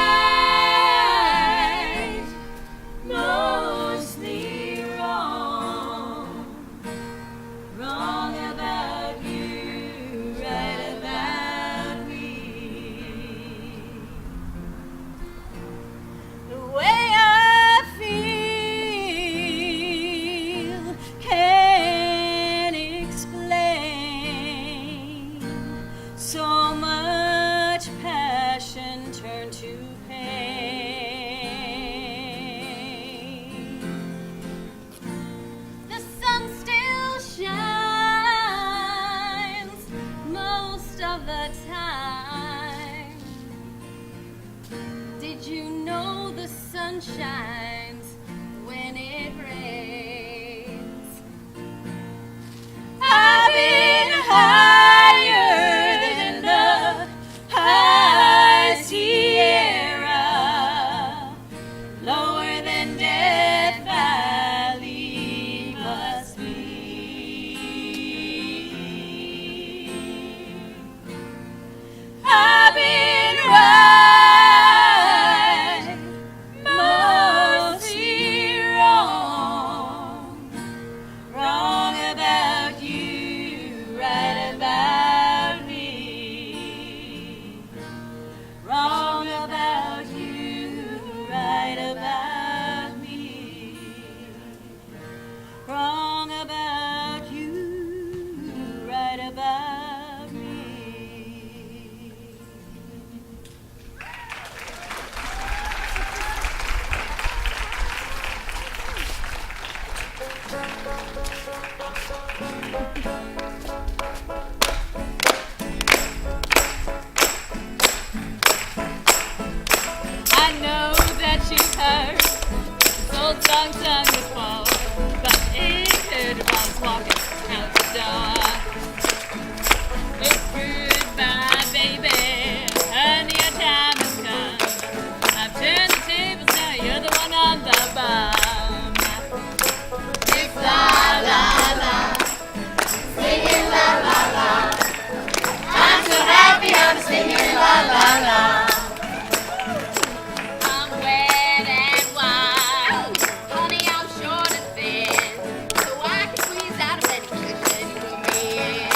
mostly wrong. Wrong about you, right about me. The way I feel can't explain. So much passion turned to pain. The sun still shines most of the time. Did you know the sun shines when it rains? I've been higher than the high Sierra, lower than Death Valley must be. I've been right, mostly wrong. Wrong about you, right about me. Wrong about you, right about me. Wrong about you, right about me. I know that you've heard this old song sung before, but it heard while I was walking out the door. It's goodbye, baby, honey, your time has come. I've turned the tables, now you're the one on the bum. It's la la la, singing la la la. I'm so happy I'm singing la la la. I'm wet and wild, honey, I'm short and thin, so I can squeeze out of any cushion you in.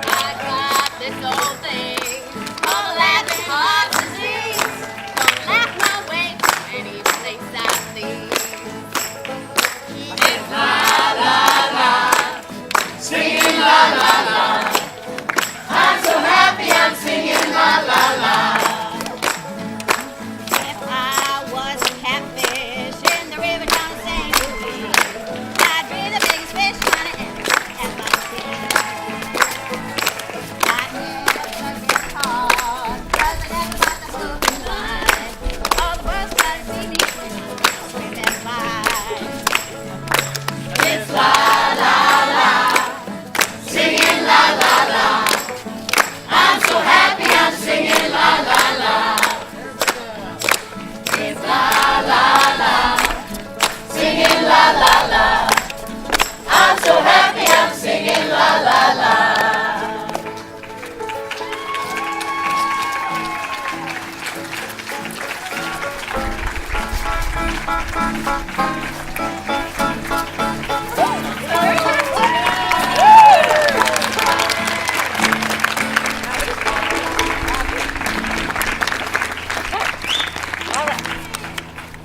I got this old thing called laughing heart disease. Don't laugh my way from any place I see. It's la la la, singing la la la. I'm so happy I'm singing la la la. If I was a catfish in the river down in St. Louis, I'd be the biggest fish trying to ever have my fill. I'd never get caught, 'cause I never got the hook and line. All the world's gotta see me swimming by. It's la la la, singing la la la. I'm so happy I'm singing la la la. It's la la la, singing la la la. I'm so happy I'm singing la la la.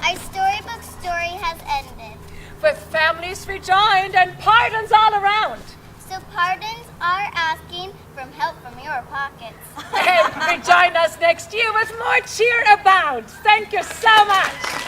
Our storybook story has ended. With families rejoined and pardons all around. So pardons are asking from help from your pockets. And Rejoin us next year with more cheer abound. Thank you so much.